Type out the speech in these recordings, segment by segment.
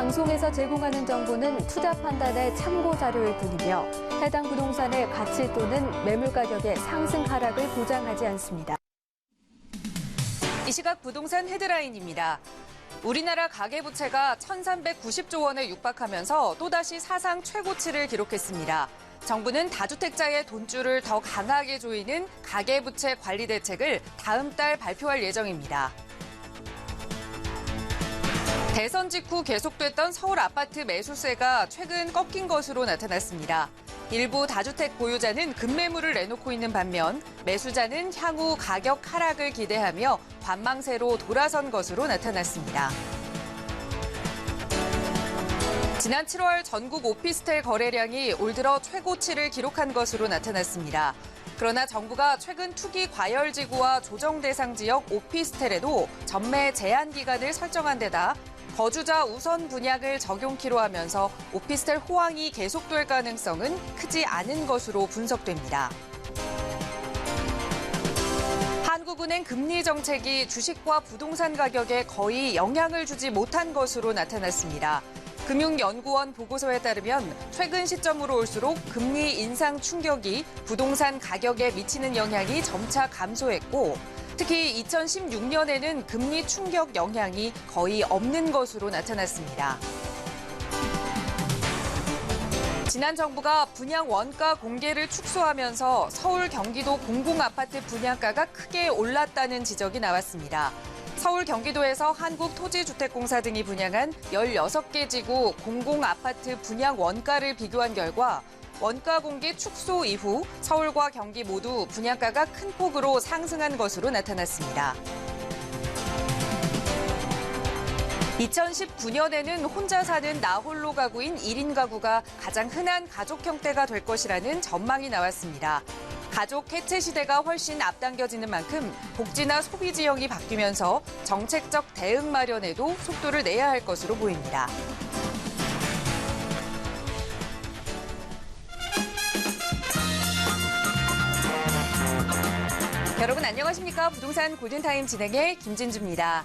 방송에서 제공하는 정보는 투자 판단의 참고 자료일 뿐이며 해당 부동산의 가치 또는 매물 가격의 상승 하락을 보장하지 않습니다. 이 시각 부동산 헤드라인입니다. 우리나라 가계부채가 1,390조 원에 육박하면서 또다시 사상 최고치를 기록했습니다. 정부는 다주택자의 돈줄을 더 강하게 조이는 가계부채 관리 대책을 다음 달 발표할 예정입니다. 대선 직후 계속됐던 서울 아파트 매수세가 최근 꺾인 것으로 나타났습니다. 일부 다주택 보유자는 급매물을 내놓고 있는 반면 매수자는 향후 가격 하락을 기대하며 관망세로 돌아선 것으로 나타났습니다. 지난 7월 전국 오피스텔 거래량이 올 들어 최고치를 기록한 것으로 나타났습니다. 그러나 정부가 최근 투기 과열지구와 조정 대상 지역 오피스텔에도 전매 제한 기간을 설정한 데다 거주자 우선 분양을 적용키로 하면서 오피스텔 호황이 계속될 가능성은 크지 않은 것으로 분석됩니다. 한국은행 금리 정책이 주식과 부동산 가격에 거의 영향을 주지 못한 것으로 나타났습니다. 금융연구원 보고서에 따르면 최근 시점으로 올수록 금리 인상 충격이 부동산 가격에 미치는 영향이 점차 감소했고 특히 2016년에는 금리 충격 영향이 거의 없는 것으로 나타났습니다. 지난 정부가 분양 원가 공개를 축소하면서 서울, 경기도 공공아파트 분양가가 크게 올랐다는 지적이 나왔습니다. 서울, 경기도에서 한국토지주택공사 등이 분양한 16개 지구 공공아파트 분양 원가를 비교한 결과 원가 공개 축소 이후 서울과 경기 모두 분양가가 큰 폭으로 상승한 것으로 나타났습니다. 2019년에는 혼자 사는 나홀로 가구인 1인 가구가 가장 흔한 가족 형태가 될 것이라는 전망이 나왔습니다. 가족 해체 시대가 훨씬 앞당겨지는 만큼 복지나 소비 지형이 바뀌면서 정책적 대응 마련에도 속도를 내야 할 것으로 보입니다. 여러분 안녕하십니까? 부동산 골든타임 진행의 김진주입니다.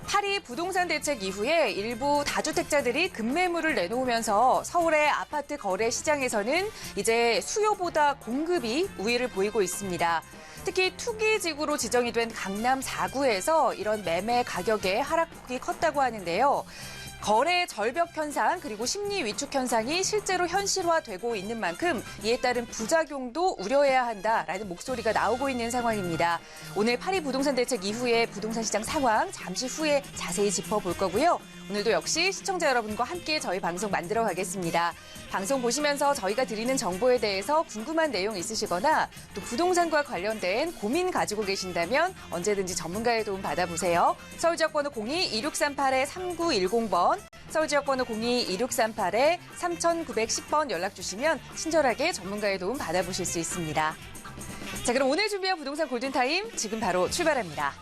파리 부동산 대책 이후에 일부 다주택자들이 급매물을 내놓으면서 서울의 아파트 거래 시장에서는 이제 수요보다 공급이 우위를 보이고 있습니다. 특히 투기지구로 지정이 된 강남 4구에서 이런 매매 가격의 하락폭이 컸다고 하는데요. 거래 절벽 현상 그리고 심리 위축 현상이 실제로 현실화되고 있는 만큼 이에 따른 부작용도 우려해야 한다라는 목소리가 나오고 있는 상황입니다. 오늘 파리 부동산 대책 이후의 부동산 시장 상황 잠시 후에 자세히 짚어볼 거고요. 오늘도 역시 시청자 여러분과 함께 저희 방송 만들어 가겠습니다. 방송 보시면서 저희가 드리는 정보에 대해서 궁금한 내용 있으시거나 또 부동산과 관련된 고민 가지고 계신다면 언제든지 전문가의 도움 받아보세요. 서울지역번호 02-2638-3910번, 서울지역번호 02-2638-3910번 연락 주시면 친절하게 전문가의 도움 받아보실 수 있습니다. 자, 그럼 오늘 준비한 부동산 골든타임 지금 바로 출발합니다.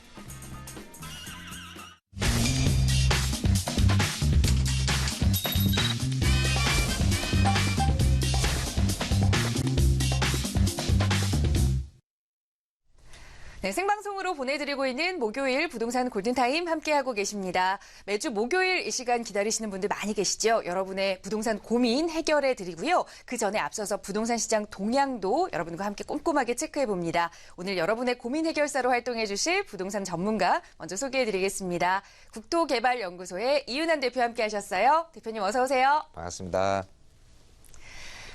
네, 생방송으로 보내드리고 있는 목요일 부동산 골든타임 함께하고 계십니다. 매주 목요일 이 시간 기다리시는 분들 많이 계시죠? 여러분의 부동산 고민 해결해드리고요. 그 전에 앞서서 부동산 시장 동향도 여러분과 함께 꼼꼼하게 체크해봅니다. 오늘 여러분의 고민 해결사로 활동해주실 부동산 전문가 먼저 소개해드리겠습니다. 국토개발연구소의 이윤환 대표 함께하셨어요. 대표님 어서 오세요. 반갑습니다.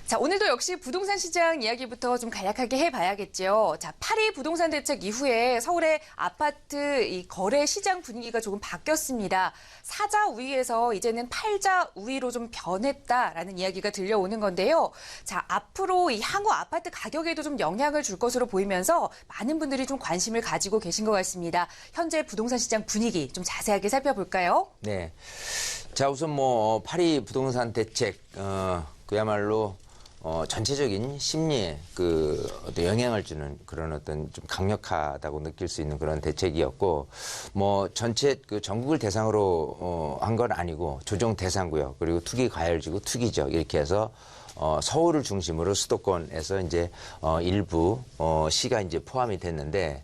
자, 오늘도 역시 부동산 시장 이야기부터 좀 간략하게 해봐야겠죠. 자, 파리 부동산 대책 이후에 서울의 아파트 이 거래 시장 분위기가 조금 바뀌었습니다. 사자 우위에서 이제는 팔자 우위로 좀 변했다라는 이야기가 들려오는 건데요. 자, 앞으로 이 향후 아파트 가격에도 좀 영향을 줄 것으로 보이면서 많은 분들이 좀 관심을 가지고 계신 것 같습니다. 현재 부동산 시장 분위기 좀 자세하게 살펴볼까요? 네. 자, 우선 파리 부동산 대책, 그야말로 전체적인 심리에 그 어떤 영향을 주는 그런 어떤 좀 강력하다고 느낄 수 있는 그런 대책이었고, 뭐 전체 그 전국을 대상으로 한 건 아니고 조정 대상구역 그리고 투기 과열지구 투기적 이렇게 해서 서울을 중심으로 수도권에서 이제 일부 시가 이제 포함이 됐는데,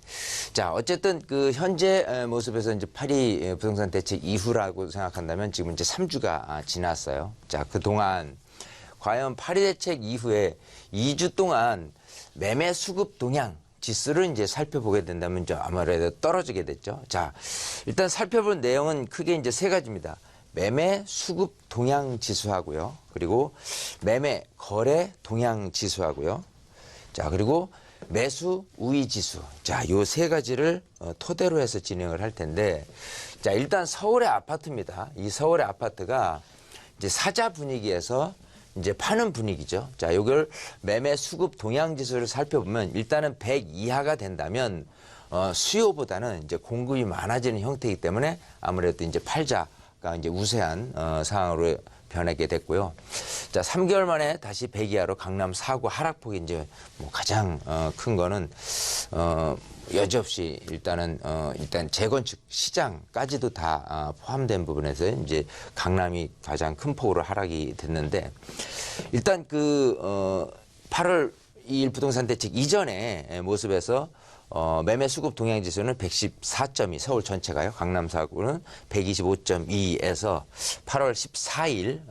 자 어쨌든 그 현재 모습에서 이제 파리 부동산 대책 이후라고 생각한다면 지금 이제 3주가 지났어요. 자 그동안 과연 파리 대책 이후에 2주 동안 매매 수급 동향 지수를 이제 살펴보게 된다면 이제 아무래도 떨어지게 됐죠. 자, 일단 살펴볼 내용은 크게 이제 세 가지입니다. 매매 수급 동향 지수하고요. 그리고 매매 거래 동향 지수하고요. 자, 그리고 매수 우위 지수. 자, 요 세 가지를 토대로 해서 진행을 할 텐데, 자, 일단 서울의 아파트입니다. 이 서울의 아파트가 이제 사자 분위기에서 이제 파는 분위기죠. 자, 이걸 매매 수급 동향 지수를 살펴보면 일단은 100 이하가 된다면 수요보다는 이제 공급이 많아지는 형태이기 때문에 아무래도 이제 팔자가 이제 우세한 상황으로 변하게 됐고요. 자, 3개월 만에 다시 100 이하로 강남 4구 하락폭이 이제 뭐 가장 큰 거는 여지없이 일단 재건축 시장까지도 다 포함된 부분에서 이제 강남이 가장 큰 폭으로 하락이 됐는데, 일단 그 8월 2일 부동산 대책 이전의 모습에서 매매 수급 동향 지수는 114.2, 서울 전체가요. 강남 4구는 125.2에서 8월 14일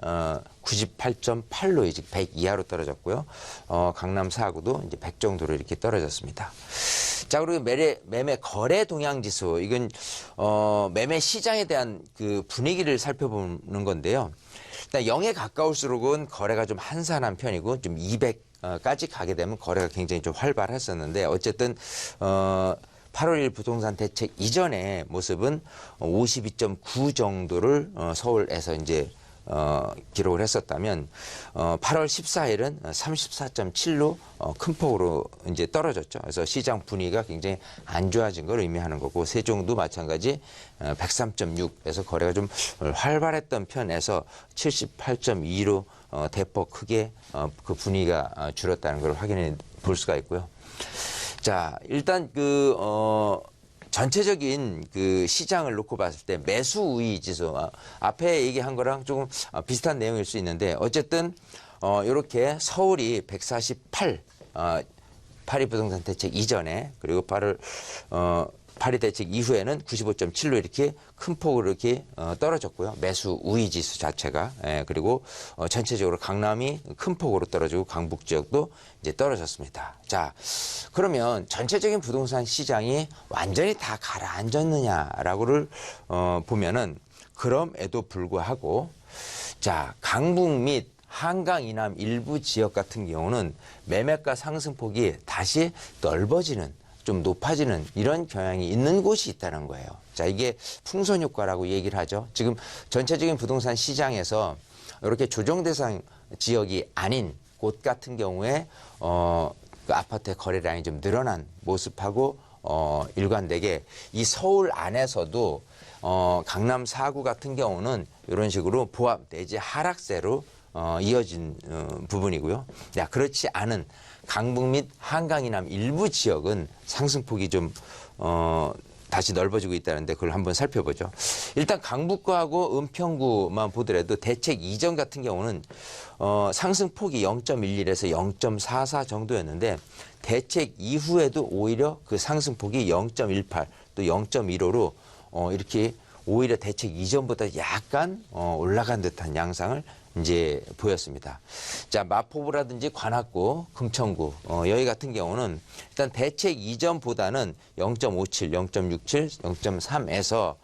98.8로 이제 100 이하로 떨어졌고요. 강남 4구도 이제 100 정도로 이렇게 떨어졌습니다. 자, 그리고 매매 거래 동향 지수, 이건 매매 시장에 대한 그 분위기를 살펴보는 건데요. 일단 0에 가까울수록은 거래가 좀 한산한 편이고, 좀 200까지 가게 되면 거래가 굉장히 좀 활발했었는데, 어쨌든 8월 1일 부동산 대책 이전의 모습은 52.9 정도를 서울에서 이제 기록을 했었다면 8월 14일은 34.7로 큰 폭으로 이제 떨어졌죠. 그래서 시장 분위기가 굉장히 안 좋아진 걸 의미하는 거고, 세종도 마찬가지 103.6에서 거래가 좀 활발했던 편에서 78.2로 대폭 크게 그 분위기가 줄었다는 걸 확인해 볼 수가 있고요. 자, 일단 전체적인 그 시장을 놓고 봤을 때 매수 우위 지수, 앞에 얘기한 거랑 조금 비슷한 내용일 수 있는데, 어쨌든 이렇게 서울이 148, 파리 부동산 대책 이전에, 그리고 파리 대책 이후에는 95.7로 이렇게 큰 폭으로 이렇게 떨어졌고요. 매수 우위 지수 자체가. 그리고 전체적으로 강남이 큰 폭으로 떨어지고 강북 지역도 이제 떨어졌습니다. 자, 그러면 전체적인 부동산 시장이 완전히 다 가라앉았느냐라고를 보면은 그럼에도 불구하고, 자, 강북 및 한강 이남 일부 지역 같은 경우는 매매가 상승폭이 다시 넓어지는, 좀 높아지는 이런 경향이 있는 곳이 있다는 거예요. 자, 이게 풍선 효과라고 얘기를 하죠. 지금 전체적인 부동산 시장에서 이렇게 조정 대상 지역이 아닌 곳 같은 경우에 그 아파트의 거래량이 좀 늘어난 모습하고 일관되게 이 서울 안에서도 강남 4구 같은 경우는 이런 식으로 보합 내지 하락세로 이어진 부분이고요. 야, 그렇지 않은 강북 및 한강 이남 일부 지역은 상승폭이 좀 다시 넓어지고 있다는데, 그걸 한번 살펴보죠. 일단 강북구하고 은평구만 보더라도 대책 이전 같은 경우는 상승폭이 0.11에서 0.44 정도였는데, 대책 이후에도 오히려 그 상승폭이 0.18 또 0.15로 이렇게 오히려 대책 이전보다 약간 올라간 듯한 양상을 이제 보였습니다. 자, 마포구라든지 관악구, 금천구 여기 같은 경우는 일단 대책 이전보다는 0.57, 0.67, 0.3에서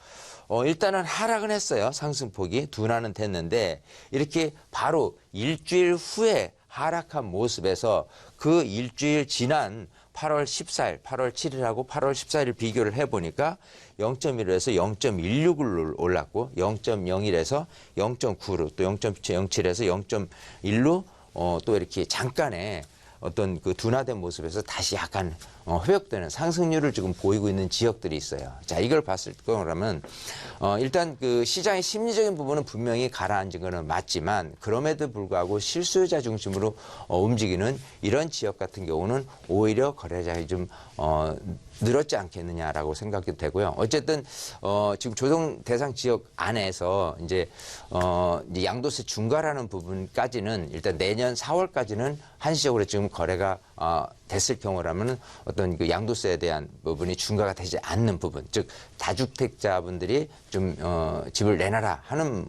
일단은 하락은 했어요. 상승폭이 둔화는 됐는데, 이렇게 바로 일주일 후에 하락한 모습에서 그 일주일 지난 8월 14일, 8월 7일하고 8월 14일 비교를 해보니까 0.1에서 0.16로 올랐고, 0.01에서 0.9로 또 0.07에서 0.1로 또 이렇게 잠깐의 어떤 그 둔화된 모습에서 다시 약간 회복되는 상승률을 지금 보이고 있는 지역들이 있어요. 자, 이걸 봤을 거라면 일단 그 시장의 심리적인 부분은 분명히 가라앉은 거는 맞지만 그럼에도 불구하고 실수요자 중심으로 움직이는 이런 지역 같은 경우는 오히려 거래량이 좀 늘었지 않겠느냐라고 생각이 되고요. 어쨌든 지금 조정 대상 지역 안에서 이제 양도세 중과라는 부분까지는 일단 내년 4월까지는 한시적으로 지금 거래가 됐을 경우라면 어떤 그 양도세에 대한 부분이 중과가 되지 않는 부분, 즉 다주택자분들이 좀 집을 내놔라 하는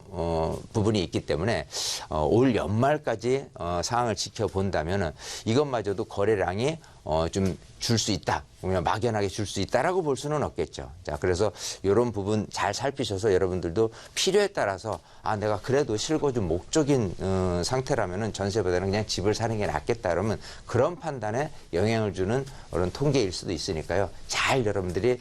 부분이 있기 때문에 올 연말까지 상황을 지켜본다면은 이것마저도 거래량이 좀 줄 수 있다, 그러면 막연하게 줄 수 있다라고 볼 수는 없겠죠. 자, 그래서 이런 부분 잘 살피셔서 여러분들도 필요에 따라서 내가 그래도 실거주 목적인 상태라면은 전세보다는 그냥 집을 사는 게 낫겠다 그러면 그런 판단에 영향을 주는 그런 통계일 수도 있으니까요. 잘 여러분들이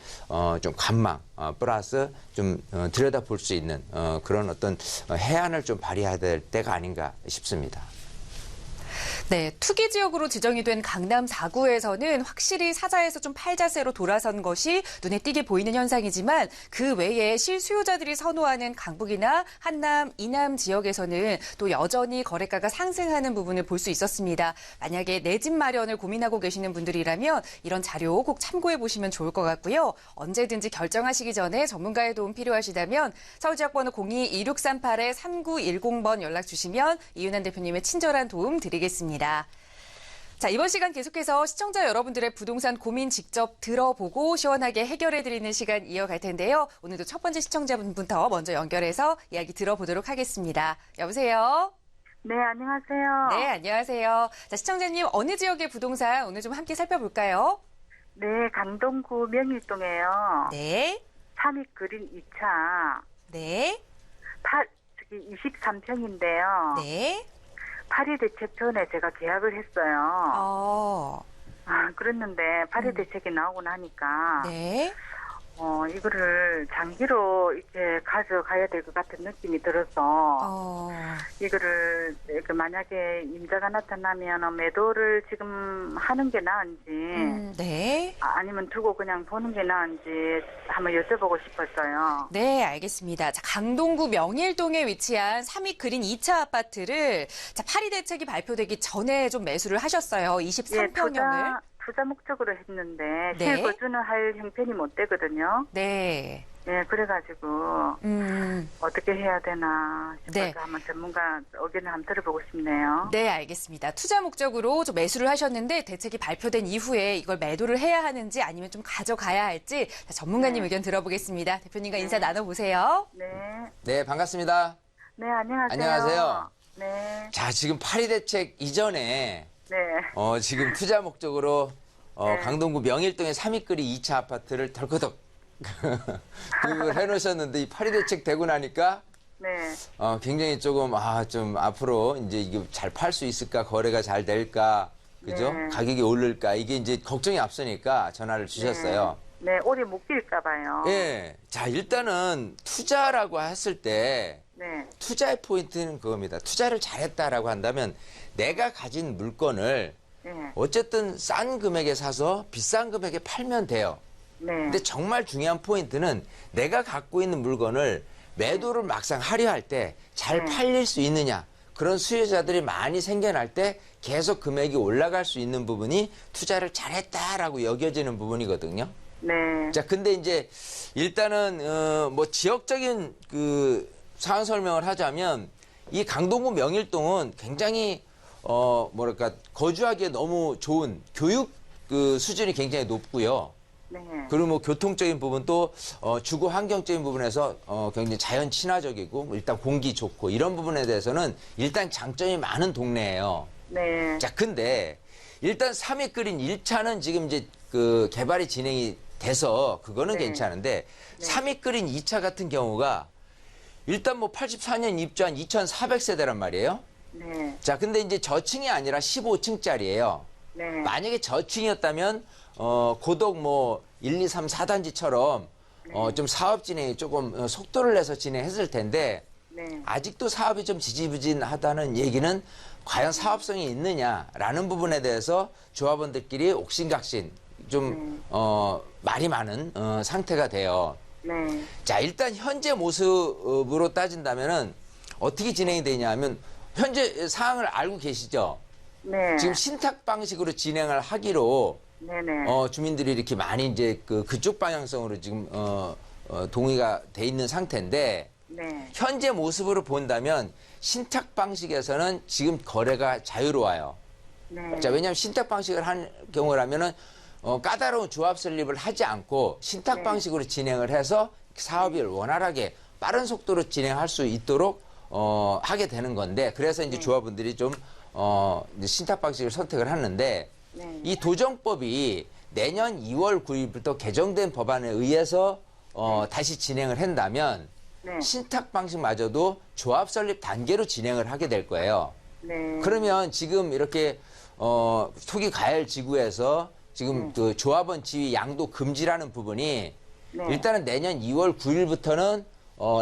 좀 관망 플러스 좀 들여다 볼 수 있는 그런 어떤 해안을 좀 발휘해야 될 때가 아닌가 싶습니다. 네, 투기 지역으로 지정이 된 강남 4구에서는 확실히 사자에서 좀 팔자세로 돌아선 것이 눈에 띄게 보이는 현상이지만 그 외에 실수요자들이 선호하는 강북이나 한남, 이남 지역에서는 또 여전히 거래가가 상승하는 부분을 볼 수 있었습니다. 만약에 내 집 마련을 고민하고 계시는 분들이라면 이런 자료 꼭 참고해 보시면 좋을 것 같고요. 언제든지 결정하시기 전에 전문가의 도움 필요하시다면 서울지역번호 02-2638-3910번 연락 주시면 이윤환 대표님의 친절한 도움 드리겠습니다. 자, 이번 시간 계속해서 시청자 여러분들의 부동산 고민 직접 들어보고 시원하게 해결해드리는 시간 이어갈 텐데요. 오늘도 첫 번째 시청자분부터 먼저 연결해서 이야기 들어보도록 하겠습니다. 여보세요? 네, 안녕하세요. 네, 안녕하세요. 자, 시청자님 어느 지역의 부동산 오늘 좀 함께 살펴볼까요? 네, 강동구 명일동에요. 네, 3위 그린 2차. 네, 23평인데요. 네. 파리 대책 전에 제가 계약을 했어요. 그랬는데 파리 대책이 나오고 나니까 네. 이거를 장기로 이렇게 가져가야 될 것 같은 느낌이 들어서 이거를 만약에 임자가 나타나면 매도를 지금 하는 게 나은지 네. 아니면 두고 그냥 보는 게 나은지 한번 여쭤보고 싶었어요. 네, 알겠습니다. 자, 강동구 명일동에 위치한 3위 그린 2차 아파트를 자, 파리 대책이 발표되기 전에 좀 매수를 하셨어요. 23평형을. 투자 목적으로 했는데 네. 실거주는 할 형편이 못 되거든요. 네. 네, 그래가지고 어떻게 해야 되나 싶어서 네. 한번 전문가 의견을 한번 들어보고 싶네요. 네, 알겠습니다. 투자 목적으로 좀 매수를 하셨는데 대책이 발표된 이후에 이걸 매도를 해야 하는지 아니면 좀 가져가야 할지 자, 전문가님 네. 의견 들어보겠습니다. 대표님과 인사 나눠보세요. 네, 네, 반갑습니다. 네, 안녕하세요. 안녕하세요. 네, 자, 지금 파리 대책 이전에 네, 지금 투자 목적으로 네. 강동구 명일동의 3위거리 2차 아파트를 덜커덕 구입을 해놓으셨는데 이 파리 대책 되고 나니까 네, 굉장히 조금 좀 앞으로 이제 이게 잘 팔 수 있을까, 거래가 잘 될까, 그죠? 네. 가격이 오를까 이게 이제 걱정이 앞서니까 전화를 주셨어요. 네, 오래 못 길까 봐요. 예, 자 일단은 투자라고 했을 때 네, 투자의 포인트는 그겁니다. 투자를 잘했다라고 한다면 내가 가진 물건을 네, 어쨌든 싼 금액에 사서 비싼 금액에 팔면 돼요. 네, 근데 정말 중요한 포인트는 내가 갖고 있는 물건을 매도를 막상 하려 할 때 잘 팔릴 수 있느냐. 그런 수요자들이 많이 생겨날 때 계속 금액이 올라갈 수 있는 부분이 투자를 잘했다라고 여겨지는 부분이거든요. 네, 자, 근데 이제 일단은 뭐 지역적인 그 상황 설명을 하자면 이 강동구 명일동은 굉장히 뭐랄까 거주하기에 너무 좋은 교육 그 수준이 굉장히 높고요. 네, 그리고 뭐 교통적인 부분도 주거 환경적인 부분에서 굉장히 자연 친화적이고 일단 공기 좋고 이런 부분에 대해서는 일단 장점이 많은 동네예요. 네, 자, 근데 일단 3위 끓인 1차는 지금 이제 그 개발이 진행이 돼서 그거는 네. 괜찮은데 3위 끓인 2차 같은 경우가 일단 뭐 84년 입주한 2,400세대란 말이에요. 네, 자, 근데 이제 저층이 아니라 15층짜리예요. 네, 만약에 저층이었다면 고덕 뭐 1, 2, 3, 4단지처럼 좀 사업 진행이 조금 속도를 내서 진행했을 텐데 네. 아직도 사업이 좀 지지부진하다는 얘기는 과연 사업성이 있느냐라는 부분에 대해서 조합원들끼리 옥신각신 좀 말이 많은 상태가 돼요. 네. 자, 일단 현재 모습으로 따진다면은 어떻게 진행이 되냐면 현재 사항을 알고 계시죠? 네. 지금 신탁 방식으로 진행을 하기로 네네. 주민들이 이렇게 많이 이제 그쪽 방향성으로 지금 동의가 돼 있는 상태인데 네. 현재 모습으로 본다면 신탁 방식에서는 지금 거래가 자유로워요. 네. 자, 왜냐하면 신탁 방식을 한 경우라면은 까다로운 조합 설립을 하지 않고 신탁 네. 방식으로 진행을 해서 사업을 원활하게 빠른 속도로 진행할 수 있도록 하게 되는 건데 그래서 이제 조합원들이 좀 이제 신탁 방식을 선택을 하는데 네. 이 도정법이 내년 2월 9일부터 개정된 법안에 의해서 다시 진행을 한다면 네. 신탁 방식마저도 조합 설립 단계로 진행을 하게 될 거예요. 네. 그러면 지금 이렇게 토기 가열 지구에서 지금 그 조합원 지위 양도 금지라는 부분이 네. 일단은 내년 2월 9일부터는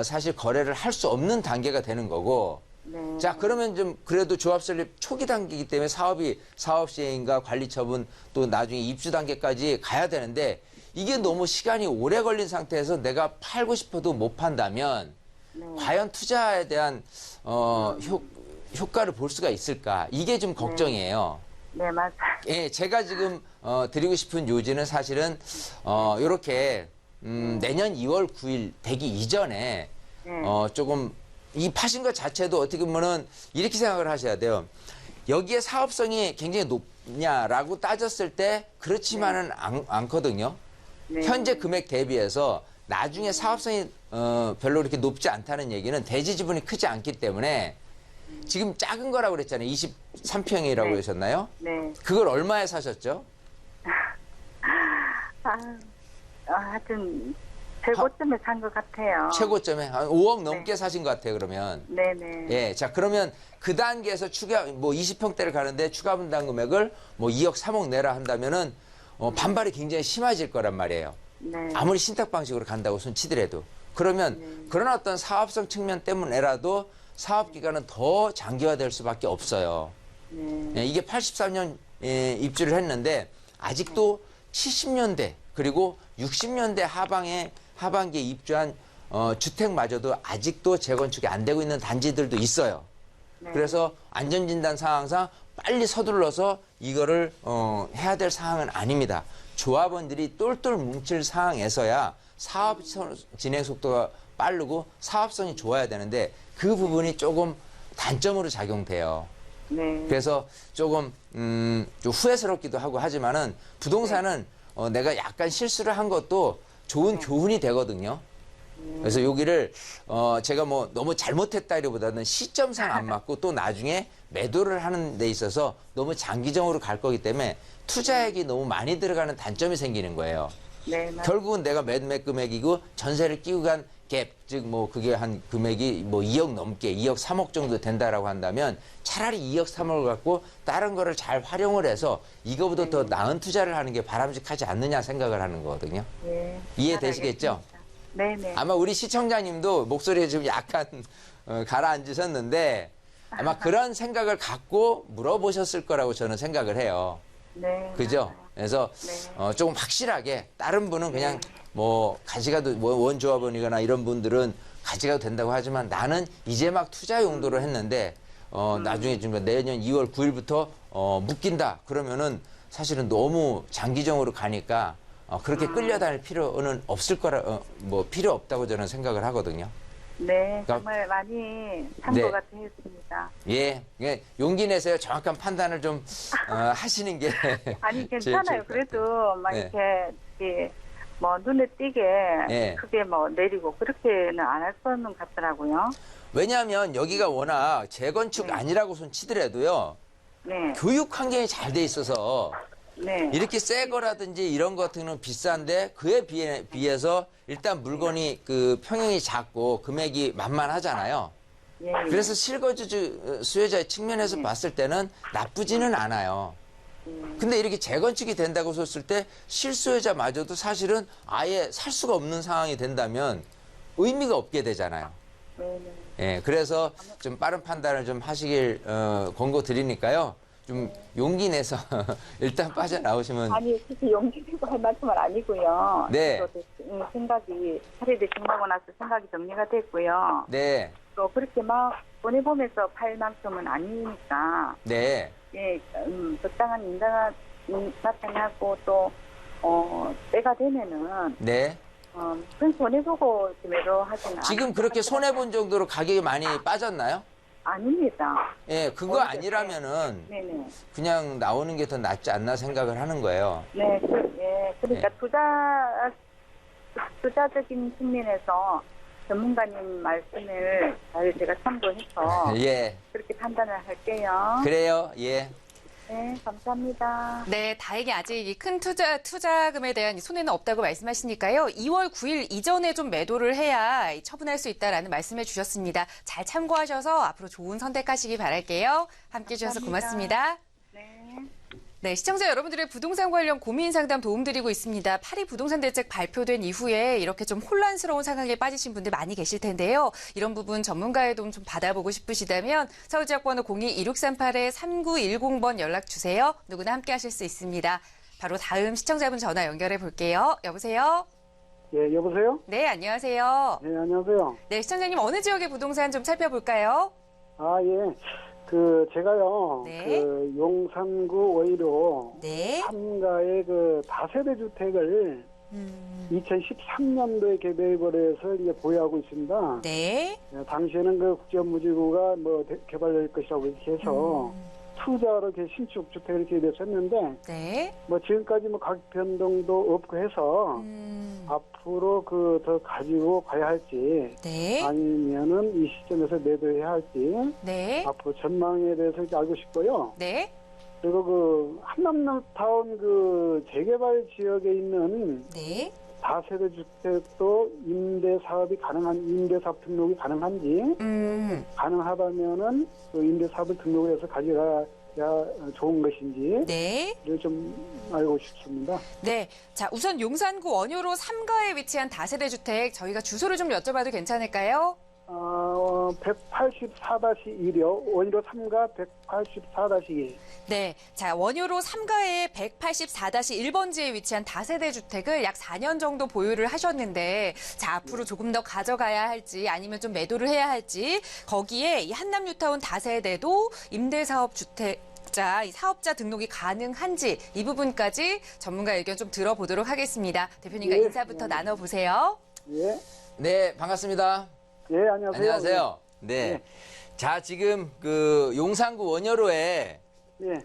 사실 거래를 할 수 없는 단계가 되는 거고 네. 자 그러면 좀 그래도 조합 설립 초기 단계이기 때문에 사업 시행과 관리 처분 또 나중에 입주 단계까지 가야 되는데 이게 너무 시간이 오래 걸린 상태에서 내가 팔고 싶어도 못 판다면 과연 투자에 대한 효과를 볼 수가 있을까 이게 좀 걱정이에요. 네, 맞아요. 예, 제가 지금 드리고 싶은 요지는 사실은 이렇게 내년 2월 9일 되기 이전에 조금 이 파신 것 자체도 어떻게 보면은 이렇게 생각을 하셔야 돼요. 여기에 사업성이 굉장히 높냐라고 따졌을 때 그렇지만은 않거든요. 네. 현재 금액 대비해서 나중에 사업성이 별로 이렇게 높지 않다는 얘기는 대지 지분이 크지 않기 때문에 지금 작은 거라고 그랬잖아요. 23평이라고 네. 그러셨나요? 네. 그걸 얼마에 사셨죠? 하여튼 최고점에 산 것 같아요. 최고점에 한 5억 넘게 사신 것 같아요. 그러면 네네. 예, 자 그러면 그 단계에서 추가 뭐 20평대를 가는데 추가 분담 금액을 뭐 2억 3억 내라 한다면은 반발이 굉장히 심해질 거란 말이에요. 네. 아무리 신탁 방식으로 간다고 손 치더라도 그러면 그런 어떤 사업성 측면 때문에라도 사업 기간은 더 장기화될 수밖에 없어요. 예, 이게 83년 입주를 했는데 아직도 70년대 그리고 60년대 하반기에 입주한 주택마저도 아직도 재건축이 안 되고 있는 단지들도 있어요. 그래서 안전진단 상황상 빨리 서둘러서 이거를 해야 될 상황은 아닙니다. 조합원들이 똘똘 뭉칠 상황에서야 사업 진행 속도가 빠르고 사업성이 좋아야 되는데 그 부분이 조금 단점으로 작용돼요. 네. 그래서 조금 좀 후회스럽기도 하고 하지만은 부동산은 내가 약간 실수를 한 것도 좋은 교훈이 되거든요. 그래서 여기를 제가 뭐 너무 잘못했다기보다는 시점상 안 맞고 또 나중에 매도를 하는 데 있어서 너무 장기적으로 갈 거기 때문에 투자액이 너무 많이 들어가는 단점이 생기는 거예요. 네, 맞아요. 결국은 내가 매매 금액이고 전세를 끼고 간 갭, 즉 뭐 그게 한 금액이 뭐 2억 넘게 2억 3억 정도 된다라고 한다면 차라리 2억 3억을 갖고 다른 거를 잘 활용을 해서 이거보다 더 나은 투자를 하는 게 바람직하지 않느냐 생각을 하는 거거든요. 네. 이해되시겠죠? 네네. 아마 우리 시청자님도 목소리에 좀 약간 가라앉으셨는데 아마 그런 생각을 갖고 물어보셨을 거라고 저는 생각을 해요. 네. 그죠? 맞아요. 그래서 네. 조금 확실하게 다른 분은 그냥 뭐 가져가도 뭐 원조합원이거나 이런 분들은 가져가도 된다고 하지만 나는 이제 막 투자 용도로 했는데 나중에 지금 내년 2월 9일부터 묶인다 그러면은 사실은 너무 장기적으로 가니까 그렇게 끌려다닐 필요는 없을 거라 뭐 필요 없다고 저는 생각을 하거든요. 네, 그러니까- 정말 많이 참고가 되었습니다. 예, 용기 내세요. 정확한 판단을 좀 하시는 게 아니 제일 괜찮아요. 좋을 것 그래도 막 네. 이렇게 뭐 눈에 띄게 네. 크게 뭐 내리고 그렇게는 안 할 거는 같더라고요. 왜냐하면 여기가 워낙 재건축 네. 아니라고 손 치더라도요. 네, 교육 환경이 잘 돼 있어서 네, 이렇게 새 거라든지 이런 것 같은 경우는 비싼데 그에 비해서 일단 물건이 그 평형이 작고 금액이 만만하잖아요. 예, 그래서 실거주 수요자의 측면에서 봤을 때는 나쁘지는 않아요. 근데 이렇게 재건축이 된다고 썼을 때 실수요자마저도 사실은 아예 살 수가 없는 상황이 된다면 의미가 없게 되잖아요. 네, 네. 예, 그래서 좀 빠른 판단을 좀 하시길 권고 드리니까요. 좀 용기 내서 일단 빠져나오시면. 아니, 그렇게 용기 내고 할 말씀은 아니고요. 네. 저도 생각이, 파리 대책나고 나서 생각이 정리가 됐고요. 네, 또 그렇게 막 보내보면서 팔 만큼은 아니니까, 네, 예, 적당한 인자가 나타나고 또, 때가 되면은, 네. 그냥 손해보고 매도 하지는 지금 그렇게 손해본 정도로 가격이 많이 빠졌나요? 아닙니다. 예, 그거 아니라면은 네네. 그냥 나오는 게 더 낫지 않나 생각을 하는 거예요. 네, 그러니까 네. 투자적인 측면에서 전문가님 말씀을 잘 제가 참고해서 예, 그렇게 판단을 할게요. 그래요. 예. 네, 감사합니다. 네, 다행히 아직 이 큰 투자금에 대한 이 손해는 없다고 말씀하시니까요. 2월 9일 이전에 좀 매도를 해야 처분할 수 있다라는 말씀해 주셨습니다. 잘 참고하셔서 앞으로 좋은 선택하시기 바랄게요. 함께 해주셔서 고맙습니다. 네. 네, 시청자 여러분들의 부동산 관련 고민 상담 도움드리고 있습니다. 파리 부동산 대책 발표된 이후에 이렇게 좀 혼란스러운 상황에 빠지신 분들 많이 계실 텐데요. 이런 부분 전문가의 도움 좀 받아보고 싶으시다면 서울지역번호 02-2638-3910번 연락 주세요. 누구나 함께 하실 수 있습니다. 바로 다음 시청자분 전화 연결해 볼게요. 여보세요? 예, 여보세요? 네, 안녕하세요. 네, 안녕하세요. 네, 시청자님 어느 지역의 부동산 좀 살펴볼까요? 아, 예. 제가요, 네. 용산구 오이로 네. 상가의 다세대 주택을 2013년도에 개발을 해서 이제 보유하고 있습니다. 네. 당시에는 국제무지구가 개발될 것이라고 이렇게 해서 투자로 이렇게 신축 주택을 개발했었는데, 네. 지금까지 가격 변동도 없고 해서 앞으로 더 가지고 가야 할지, 네. 아니면은 이 시점에서 매도해야 할지, 네. 앞으로 전망에 대해서 이제 알고 싶고요. 네. 그리고 한남타운 재개발 지역에 있는 네. 다세대 주택도 임대 사업 등록이 가능한지, 가능하다면은 임대사업을 등록을 해서 가져가야 좋은 것인지, 네. 를 좀 알고 싶습니다. 네. 자, 우선 용산구 원효로 3가에 위치한 다세대 주택 저희가 주소를 좀 여쭤봐도 괜찮을까요? 184-1이요. 원효로 3가 184-1. 네. 자, 원효로 3가의 184-1번지에 위치한 다세대 주택을 약 4년 정도 보유를 하셨는데, 자, 앞으로 조금 더 가져가야 할지 아니면 좀 매도를 해야 할지, 거기에 이 한남뉴타운 다세대도 임대사업 주택 이 사업자 등록이 가능한지 이 부분까지 전문가 의견 좀 들어보도록 하겠습니다. 대표님과 예. 인사부터 나눠보세요. 예. 네, 반갑습니다. 예, 안녕하세요. 안녕하세요. 네. 자, 지금 용산구 원효로에 예.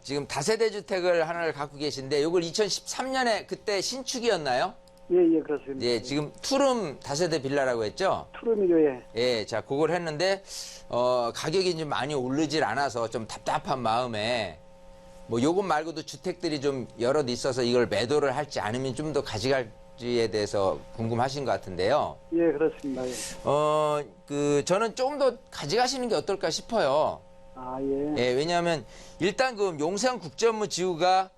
지금 다세대 주택을 하나를 갖고 계신데 이걸 2013년에 그때 신축이었나요? 예, 그렇습니다. 예, 지금 투룸 다세대 빌라라고 했죠? 투룸이죠, 예. 예, 자, 그걸 했는데 가격이 좀 많이 오르질 않아서 좀 답답한 마음에 요것 말고도 주택들이 좀 여럿 있어서 이걸 매도를 할지 아니면 좀 더 가져갈지에 대해서 궁금하신 것 같은데요. 예, 그렇습니다. 예. 저는 조금 더 가져가시는 게 어떨까 싶어요. 아, 예. 예, 왜냐하면 일단 용산 국제업무지구가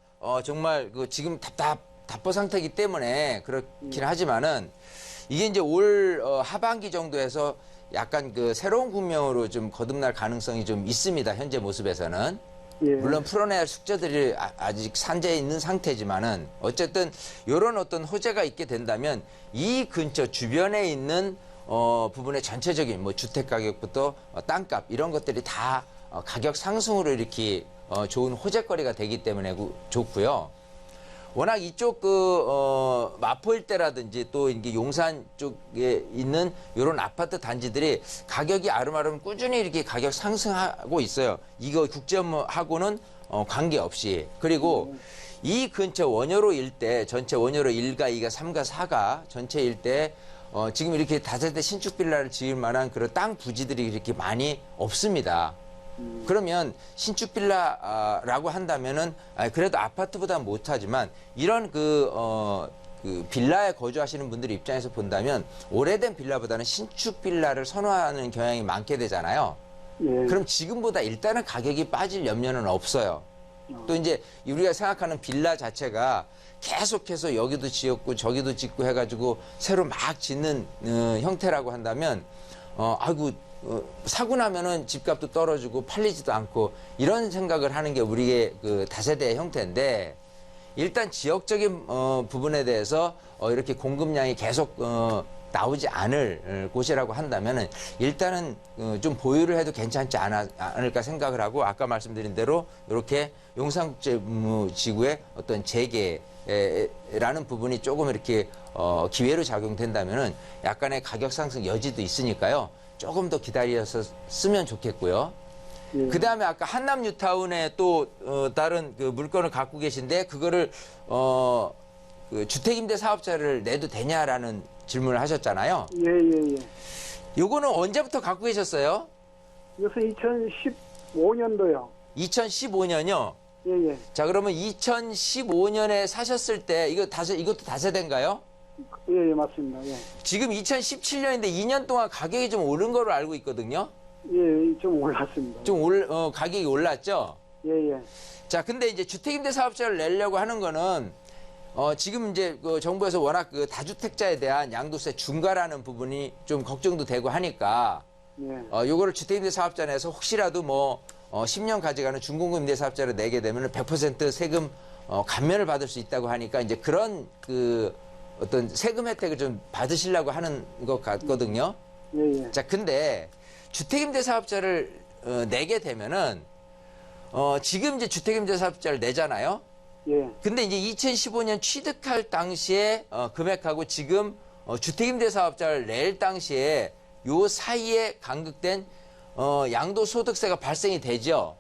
정말 지금 답보 상태이기 때문에 그렇긴 하지만은 이게 이제 올 하반기 정도에서 약간 새로운 국면으로 좀 거듭날 가능성이 좀 있습니다. 현재 모습에서는. 예. 물론 풀어내야 할 숙제들이 아직 산재해 있는 상태지만은 어쨌든 이런 어떤 호재가 있게 된다면 이 근처 주변에 있는 부분의 전체적인 주택 가격부터 땅값 이런 것들이 다 가격 상승으로 이렇게 좋은 호재거리가 되기 때문에 좋고요. 워낙 이쪽 마포 일대라든지 또 이게 용산 쪽에 있는 이런 아파트 단지들이 가격이 아름아름 꾸준히 이렇게 가격 상승하고 있어요. 이거 국제업무하고는 관계없이. 그리고 이 근처 원효로 일대 전체 원효로 1가 2가 3가 4가 전체 일대 지금 이렇게 다세대 신축 빌라를 지을 만한 그런 땅 부지들이 이렇게 많이 없습니다. 그러면 신축 빌라라고 한다면은 그래도 아파트보다 못하지만 이런 빌라에 거주하시는 분들 입장에서 본다면 오래된 빌라보다는 신축 빌라를 선호하는 경향이 많게 되잖아요. 예. 그럼 지금보다 일단은 가격이 빠질 염려는 없어요. 또 이제 우리가 생각하는 빌라 자체가 계속해서 여기도 지었고 저기도 짓고 해가지고 새로 막 짓는 형태라고 한다면 아이고 사고 나면은 집값도 떨어지고 팔리지도 않고 이런 생각을 하는 게 우리의 그 다세대 형태인데 일단 지역적인 부분에 대해서 이렇게 공급량이 계속 나오지 않을 곳이라고 한다면은 일단은 좀 보유를 해도 괜찮지 않을까 생각을 하고 아까 말씀드린 대로 이렇게 용산국제지구의 어떤 재개라는 부분이 조금 이렇게 기회로 작용된다면은 약간의 가격 상승 여지도 있으니까요. 조금 더 기다려서 쓰면 좋겠고요. 예. 그 다음에 아까 한남 뉴타운에 또 다른 그 물건을 갖고 계신데 그거를 그 주택임대 사업자를 내도 되냐라는 질문을 하셨잖아요. 예. 요거는 언제부터 갖고 계셨어요? 이것은 2015년도요. 2015년요. 예. 자, 그러면 2015년에 사셨을 때 이것도 다세대인가요? 예, 맞습니다. 예. 지금 2017년인데 2년 동안 가격이 좀 오른 거로 알고 있거든요. 예, 좀 올랐습니다. 좀 가격이 올랐죠? 예. 자, 근데 이제 주택임대 사업자를 내려고 하는 거는 지금 이제 그 정부에서 워낙 그 다주택자에 대한 양도세 중과라는 부분이 좀 걱정도 되고 하니까 예. 요거를 주택임대 사업자 내에서 혹시라도 뭐 10년 가져가는 중공급임대 사업자를 내게 되면 100% 세금 감면을 받을 수 있다고 하니까 이제 그런 그 어떤 세금 혜택을 좀 받으시려고 하는 것 같거든요. 예. 자, 근데 주택임대 사업자를 내게 되면은 지금 이제 주택임대 사업자를 내잖아요. 예. 근데 이제 2015년 취득할 당시에 금액하고 지금 주택임대 사업자를 낼 당시에 요 사이에 간극된 양도소득세가 발생이 되죠.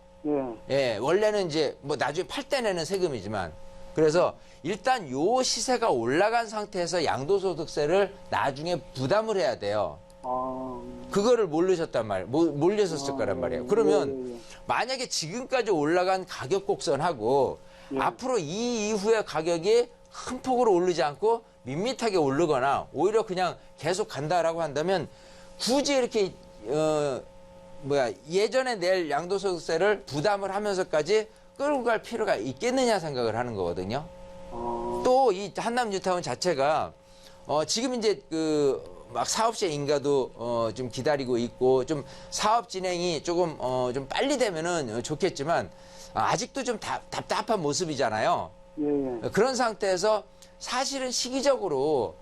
예, 원래는 이제 뭐 나중에 팔 때 내는 세금이지만 그래서 일단 요 시세가 올라간 상태에서 양도소득세를 나중에 부담을 해야 돼요. 그거를 모르셨단 말이에요. 모르셨을 거란 말이에요. 그러면 만약에 지금까지 올라간 가격 곡선하고 앞으로 이 이후에 가격이 큰 폭으로 오르지 않고 밋밋하게 오르거나 오히려 그냥 계속 간다라고 한다면 굳이 이렇게 예전에 낼 양도소득세를 부담을 하면서까지 끌고 갈 필요가 있겠느냐 생각을 하는 거거든요. 또 이 한남 뉴타운 자체가 지금 이제 그 막 사업체 인가도 좀 기다리고 있고 좀 사업 진행이 조금 좀 빨리 되면은 좋겠지만 아직도 좀 답답한 모습이잖아요. 예. 그런 상태에서 사실은 시기적으로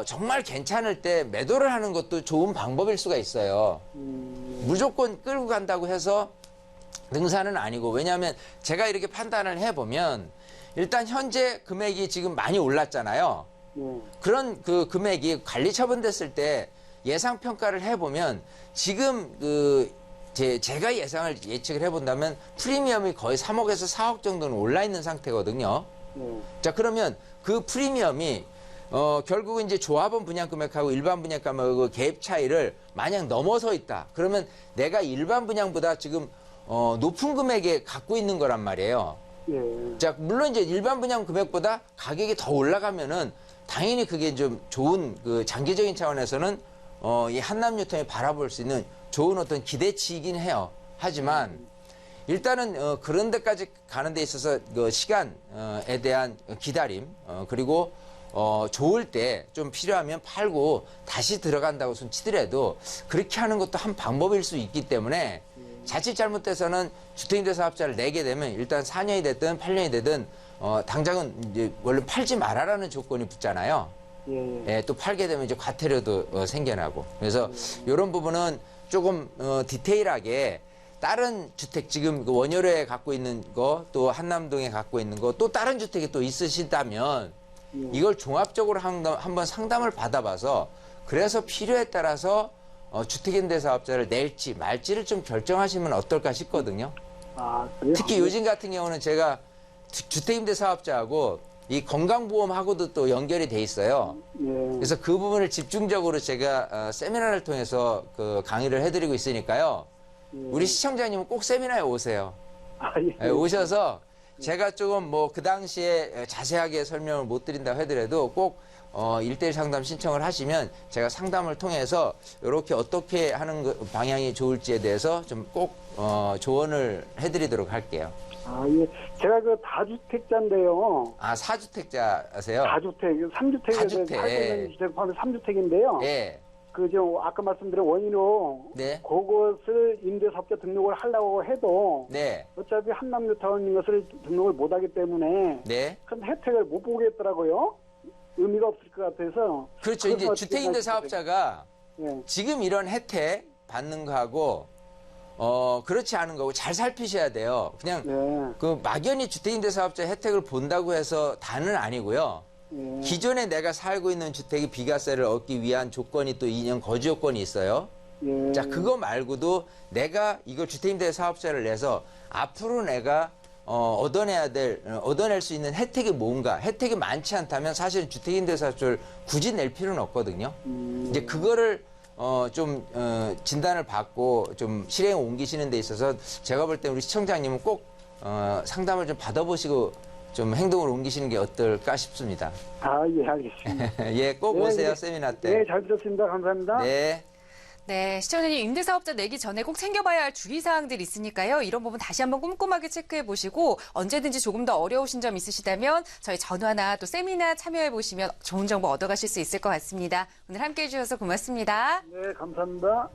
정말 괜찮을 때 매도를 하는 것도 좋은 방법일 수가 있어요. 무조건 끌고 간다고 해서 능사는 아니고 왜냐하면 제가 이렇게 판단을 해보면 일단 현재 금액이 지금 많이 올랐잖아요. 그런 그 금액이 관리 처분됐을 때 예상 평가를 해보면 지금 제가 예측을 해본다면 프리미엄이 거의 3억에서 4억 정도는 올라 있는 상태거든요. 자, 그러면 그 프리미엄이 결국은 이제 조합원 분양금액하고 일반 분양금액의 갭 차이를 만약 넘어서 있다. 그러면 내가 일반 분양보다 지금 높은 금액에 갖고 있는 거란 말이에요. 자, 물론 이제 일반 분양 금액보다 가격이 더 올라가면은 당연히 그게 좀 좋은 그 장기적인 차원에서는 이 한남 뉴타운이 바라볼 수 있는 좋은 어떤 기대치이긴 해요. 하지만 일단은 그런 데까지 가는 데 있어서 그 시간에 대한 기다림 그리고 좋을 때 좀 필요하면 팔고 다시 들어간다고 손 치더라도 그렇게 하는 것도 한 방법일 수 있기 때문에 자칫 잘못돼서는 주택임대 사업자를 내게 되면 일단 4년이 됐든 8년이 되든 당장은 이제 원래 팔지 말아라는 조건이 붙잖아요. 예, 또 팔게 되면 이제 과태료도 생겨나고 그래서 이런 부분은 조금 디테일하게 다른 주택 지금 그 원효로에 갖고 있는 거 또 한남동에 갖고 있는 거 또 다른 주택이 또 있으시다면 이걸 종합적으로 한번 상담을 받아봐서 그래서 필요에 따라서 주택임대 사업자를 낼지 말지를 좀 결정하시면 어떨까 싶거든요. 그래요? 특히 요즘 같은 경우는 제가 주택임대 사업자하고 이 건강보험하고도 또 연결이 돼 있어요. 그래서 그 부분을 집중적으로 제가 세미나를 통해서 그 강의를 해드리고 있으니까요. 우리 시청자님은 꼭 세미나에 오세요. 오셔서 제가 조금 뭐 그 당시에 자세하게 설명을 못 드린다고 하더라도 꼭 1:1 상담 신청을 하시면 제가 상담을 통해서 이렇게 어떻게 하는 방향이 좋을지에 대해서 좀 꼭 조언을 해드리도록 할게요. 예. 제가 그 다주택자인데요. 4주택자세요? 다주택, 3주택에서 다주택. 살고 있는 주택 포함해 3주택인데요. 예. 그저 아까 말씀드린 원인으로 네. 그것을 임대사업자 등록을 하려고 해도 네. 어차피 한남뉴타운인 것을 등록을 못하기 때문에 네. 큰 혜택을 못 보겠더라고요. 의미가 없을 것 같아서. 그렇죠. 그래서 이제 어떻게 주택임대 생각하세요? 사업자가 네. 지금 이런 혜택 받는 거하고 그렇지 않은 거고 잘 살피셔야 돼요. 그냥 네. 그 막연히 주택임대 사업자 혜택을 본다고 해서 다는 아니고요. 네. 기존에 내가 살고 있는 주택이 비과세를 얻기 위한 조건이 또 2년 거주 요건이 있어요. 네. 자, 그거 말고도 내가 이걸 주택임대 사업자를 내서 앞으로 내가 얻어낼 수 있는 혜택이 뭔가, 혜택이 많지 않다면 사실은 주택임대 사업자를 굳이 낼 필요는 없거든요. 이제 그거를 진단을 받고 좀 실행에 옮기시는 데 있어서 제가 볼 때 우리 시청자님은 꼭 상담을 좀 받아보시고 좀 행동을 옮기시는 게 어떨까 싶습니다. 아, 예, 알겠습니다. 예, 꼭 네, 오세요, 네. 세미나 때. 네, 잘 들었습니다. 감사합니다. 네. 네, 시청자님 임대사업자 내기 전에 꼭 챙겨봐야 할 주의사항들 있으니까요. 이런 부분 다시 한번 꼼꼼하게 체크해보시고 언제든지 조금 더 어려우신 점 있으시다면 저희 전화나 또 세미나 참여해보시면 좋은 정보 얻어가실 수 있을 것 같습니다. 오늘 함께해 주셔서 고맙습니다. 네, 감사합니다.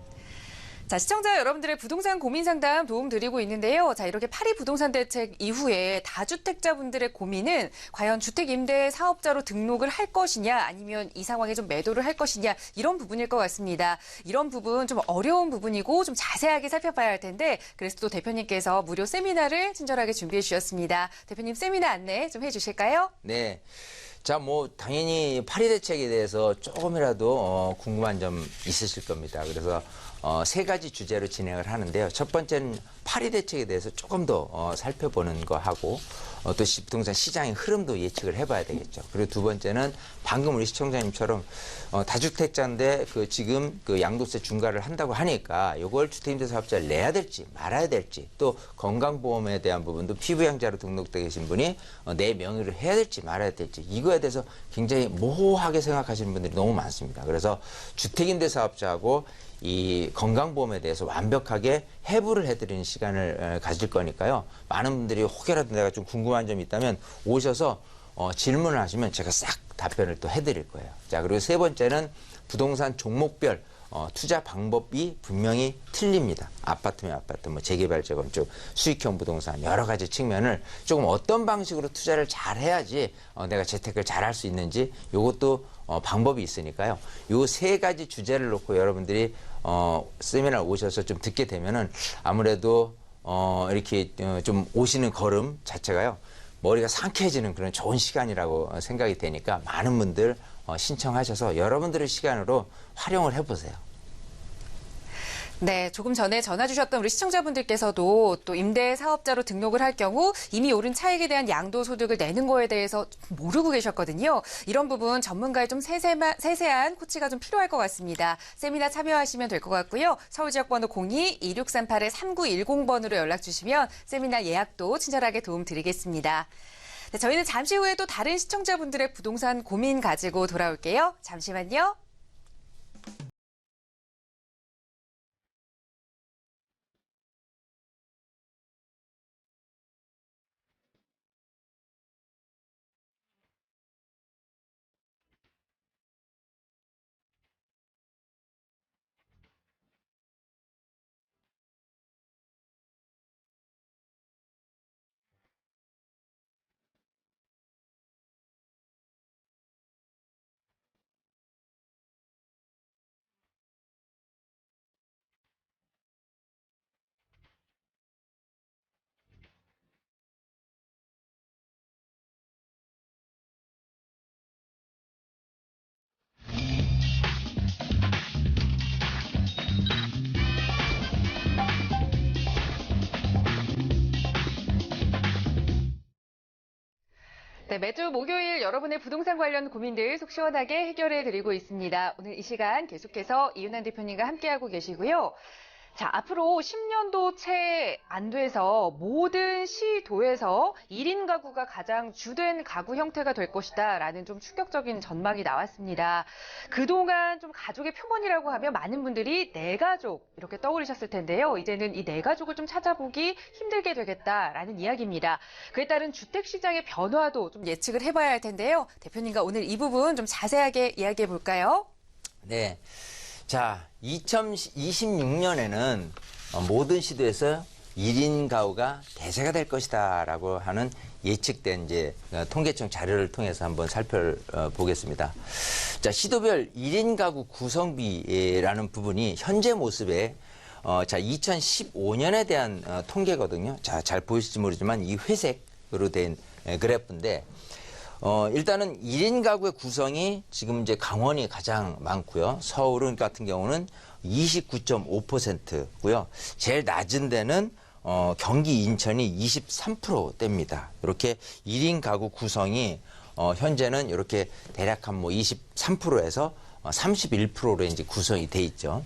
자, 시청자 여러분들의 부동산 고민 상담 도움 드리고 있는데요. 자, 이렇게 파리 부동산 대책 이후에 다주택자분들의 고민은 과연 주택 임대 사업자로 등록을 할 것이냐 아니면 이 상황에 좀 매도를 할 것이냐 이런 부분일 것 같습니다. 이런 부분 좀 어려운 부분이고 좀 자세하게 살펴봐야 할 텐데 그래서 또 대표님께서 무료 세미나를 친절하게 준비해 주셨습니다. 대표님 세미나 안내 좀 해주실까요? 네. 자, 뭐 당연히 파리 대책에 대해서 조금이라도 궁금한 점 있으실 겁니다. 그래서 세 가지 주제로 진행을 하는데요. 첫 번째는 파리 대책에 대해서 조금 더 살펴보는 거 하고 또 부동산 시장의 흐름도 예측을 해봐야 되겠죠. 그리고 두 번째는 방금 우리 시청자님처럼 다주택자인데 지금 양도세 중과를 한다고 하니까 이걸 주택임대 사업자를 내야 될지 말아야 될지 또 건강보험에 대한 부분도 피부양자로 등록되어 계신 분이 내 명의로 해야 될지 말아야 될지 이거에 대해서 굉장히 모호하게 생각하시는 분들이 너무 많습니다. 그래서 주택임대 사업자하고 이 건강보험에 대해서 완벽하게 해부를 해드리는 시간을 가질 거니까요. 많은 분들이 혹여라도 내가 좀 궁금한 점이 있다면 오셔서 질문을 하시면 제가 싹 답변을 또 해드릴 거예요. 자, 그리고 세 번째는 부동산 종목별 투자 방법이 분명히 틀립니다. 아파트면 아파트, 재개발, 재건축, 수익형 부동산 여러 가지 측면을 조금 어떤 방식으로 투자를 잘 해야지 내가 재테크를 잘 할 수 있는지 이것도 방법이 있으니까요. 요 세 가지 주제를 놓고 여러분들이 세미나 오셔서 좀 듣게 되면은 아무래도 이렇게 좀 오시는 걸음 자체가요. 머리가 상쾌해지는 그런 좋은 시간이라고 생각이 되니까 많은 분들 신청하셔서 여러분들의 시간으로 활용을 해보세요. 네, 조금 전에 전화 주셨던 우리 시청자분들께서도 또 임대 사업자로 등록을 할 경우 이미 오른 차익에 대한 양도소득을 내는 거에 대해서 모르고 계셨거든요. 이런 부분 전문가의 좀 세세한 코치가 좀 필요할 것 같습니다. 세미나 참여하시면 될 것 같고요. 서울지역번호 02-2638-3910번으로 연락 주시면 세미나 예약도 친절하게 도움 드리겠습니다. 네, 저희는 잠시 후에 또 다른 시청자분들의 부동산 고민 가지고 돌아올게요. 잠시만요. 네, 매주 목요일 여러분의 부동산 관련 고민들 속 시원하게 해결해 드리고 있습니다. 오늘 이 시간 계속해서 이윤환 대표님과 함께하고 계시고요. 자, 앞으로 10년도 채 안 돼서 모든 시도에서 1인 가구가 가장 주된 가구 형태가 될 것이다 라는 좀 충격적인 전망이 나왔습니다. 그동안 좀 가족의 표본이라고 하면 많은 분들이 내 가족 이렇게 떠올리셨을 텐데요. 이제는 이 내 가족을 좀 찾아보기 힘들게 되겠다라는 이야기입니다. 그에 따른 주택시장의 변화도 좀 예측을 해봐야 할 텐데요. 대표님과 오늘 이 부분 좀 자세하게 이야기해 볼까요? 네. 자, 2026년에는 모든 시도에서 1인 가구가 대세가 될 것이다라고 하는 예측된 이제 통계청 자료를 통해서 한번 살펴보겠습니다. 자, 시도별 1인 가구 구성비라는 부분이 현재 모습에 자, 2015년에 대한 통계거든요. 자, 잘 보이실지 모르지만 이 회색으로 된 그래프인데 일단은 1인 가구의 구성이 지금 이제 강원이 가장 많고요. 서울 같은 경우는 29.5%고요. 제일 낮은 데는 경기 인천이 23%대입니다. 이렇게 1인 가구 구성이 현재는 이렇게 대략 한 뭐 23%에서 31%로 이제 구성이 돼 있죠.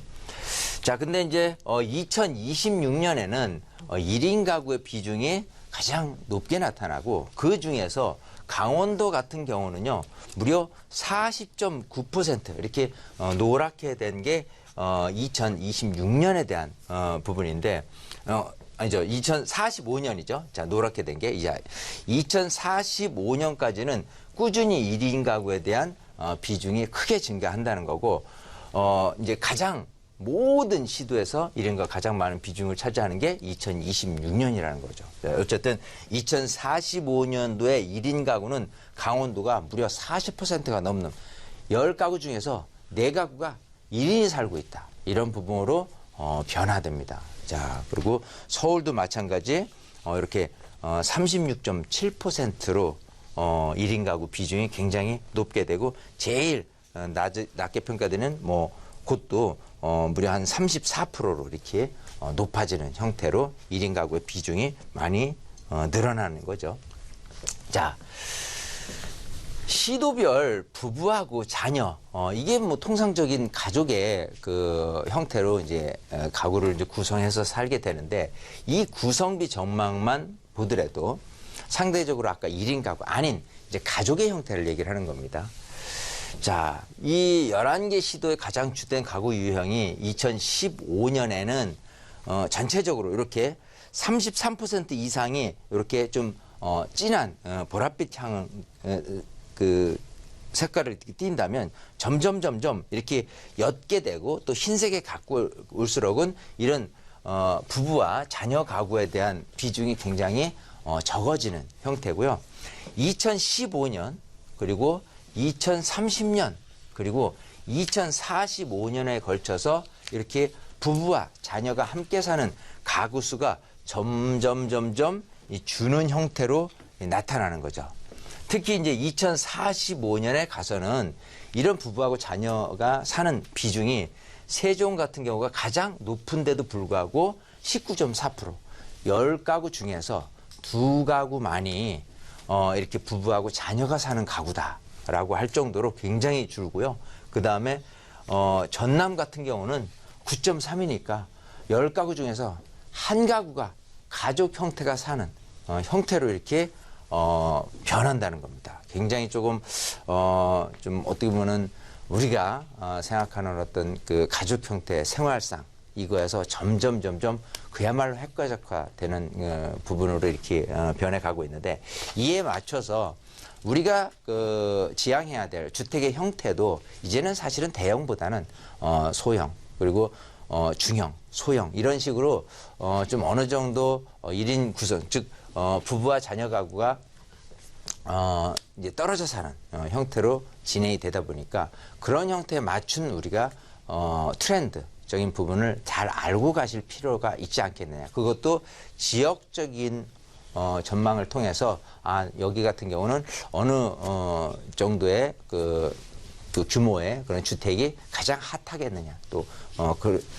자, 근데 이제 2026년에는 1인 가구의 비중이 가장 높게 나타나고 그 중에서 강원도 같은 경우는요, 무려 40.9% 이렇게 노랗게 된 게 2026년에 대한 부분인데, 아니죠. 2045년이죠. 자, 노랗게 된 게 이제 2045년까지는 꾸준히 1인 가구에 대한 비중이 크게 증가한다는 거고, 이제 가장 모든 시도에서 1인가 가장 많은 비중을 차지하는 게 2026년이라는 거죠. 어쨌든 2045년도에 1인 가구는 강원도가 무려 40%가 넘는 10가구 중에서 4가구가 1인이 살고 있다. 이런 부분으로 변화됩니다. 자, 그리고 서울도 마찬가지 이렇게 36.7%로 1인 가구 비중이 굉장히 높게 되고 제일 낮게 평가되는 뭐 곳도 무려 한 34%로 이렇게 높아지는 형태로 1인 가구의 비중이 많이 늘어나는 거죠. 자, 시도별 부부하고 자녀, 이게 뭐 통상적인 가족의 그 형태로 이제 가구를 이제 구성해서 살게 되는데 이 구성비 전망만 보더라도 상대적으로 아까 1인 가구 아닌 이제 가족의 형태를 얘기를 하는 겁니다. 자, 이 11개 시도의 가장 주된 가구 유형이 2015년에는 전체적으로 이렇게 33% 이상이 이렇게 좀 진한 보랏빛 향 그 색깔을 띈다면 점점 이렇게 옅게 되고 또 흰색에 가까울수록은 이런 부부와 자녀 가구에 대한 비중이 굉장히 적어지는 형태고요. 2015년 그리고 2030년 그리고 2045년에 걸쳐서 이렇게 부부와 자녀가 함께 사는 가구 수가 점점 주는 형태로 나타나는 거죠. 특히 이제 2045년에 가서는 이런 부부하고 자녀가 사는 비중이 세종 같은 경우가 가장 높은데도 불구하고 19.4%, 10가구 중에서 2가구만이 이렇게 부부하고 자녀가 사는 가구다라고 할 정도로 굉장히 줄고요. 그 다음에 전남 같은 경우는 9.3이니까 10가구 중에서 1가구가 가족 형태가 사는 형태로 이렇게 변한다는 겁니다. 굉장히 조금 좀 어떻게 보면은 우리가 생각하는 어떤 그 가족 형태의 생활상 이거에서 점점 그야말로 획과적화되는 부분으로 이렇게 변해가고 있는데 이에 맞춰서 우리가 그 지향해야 될 주택의 형태도 이제는 사실은 대형보다는 소형 그리고 중형, 소형 이런 식으로 좀 어느 정도 1인 구성 즉 부부와 자녀 가구가 이제 떨어져 사는 형태로 진행이 되다 보니까 그런 형태에 맞춘 우리가 트렌드적인 부분을 잘 알고 가실 필요가 있지 않겠느냐. 그것도 지역적인 전망을 통해서 여기 같은 경우는 어느 정도의 그 규모의 그런 주택이 가장 핫하겠느냐. 또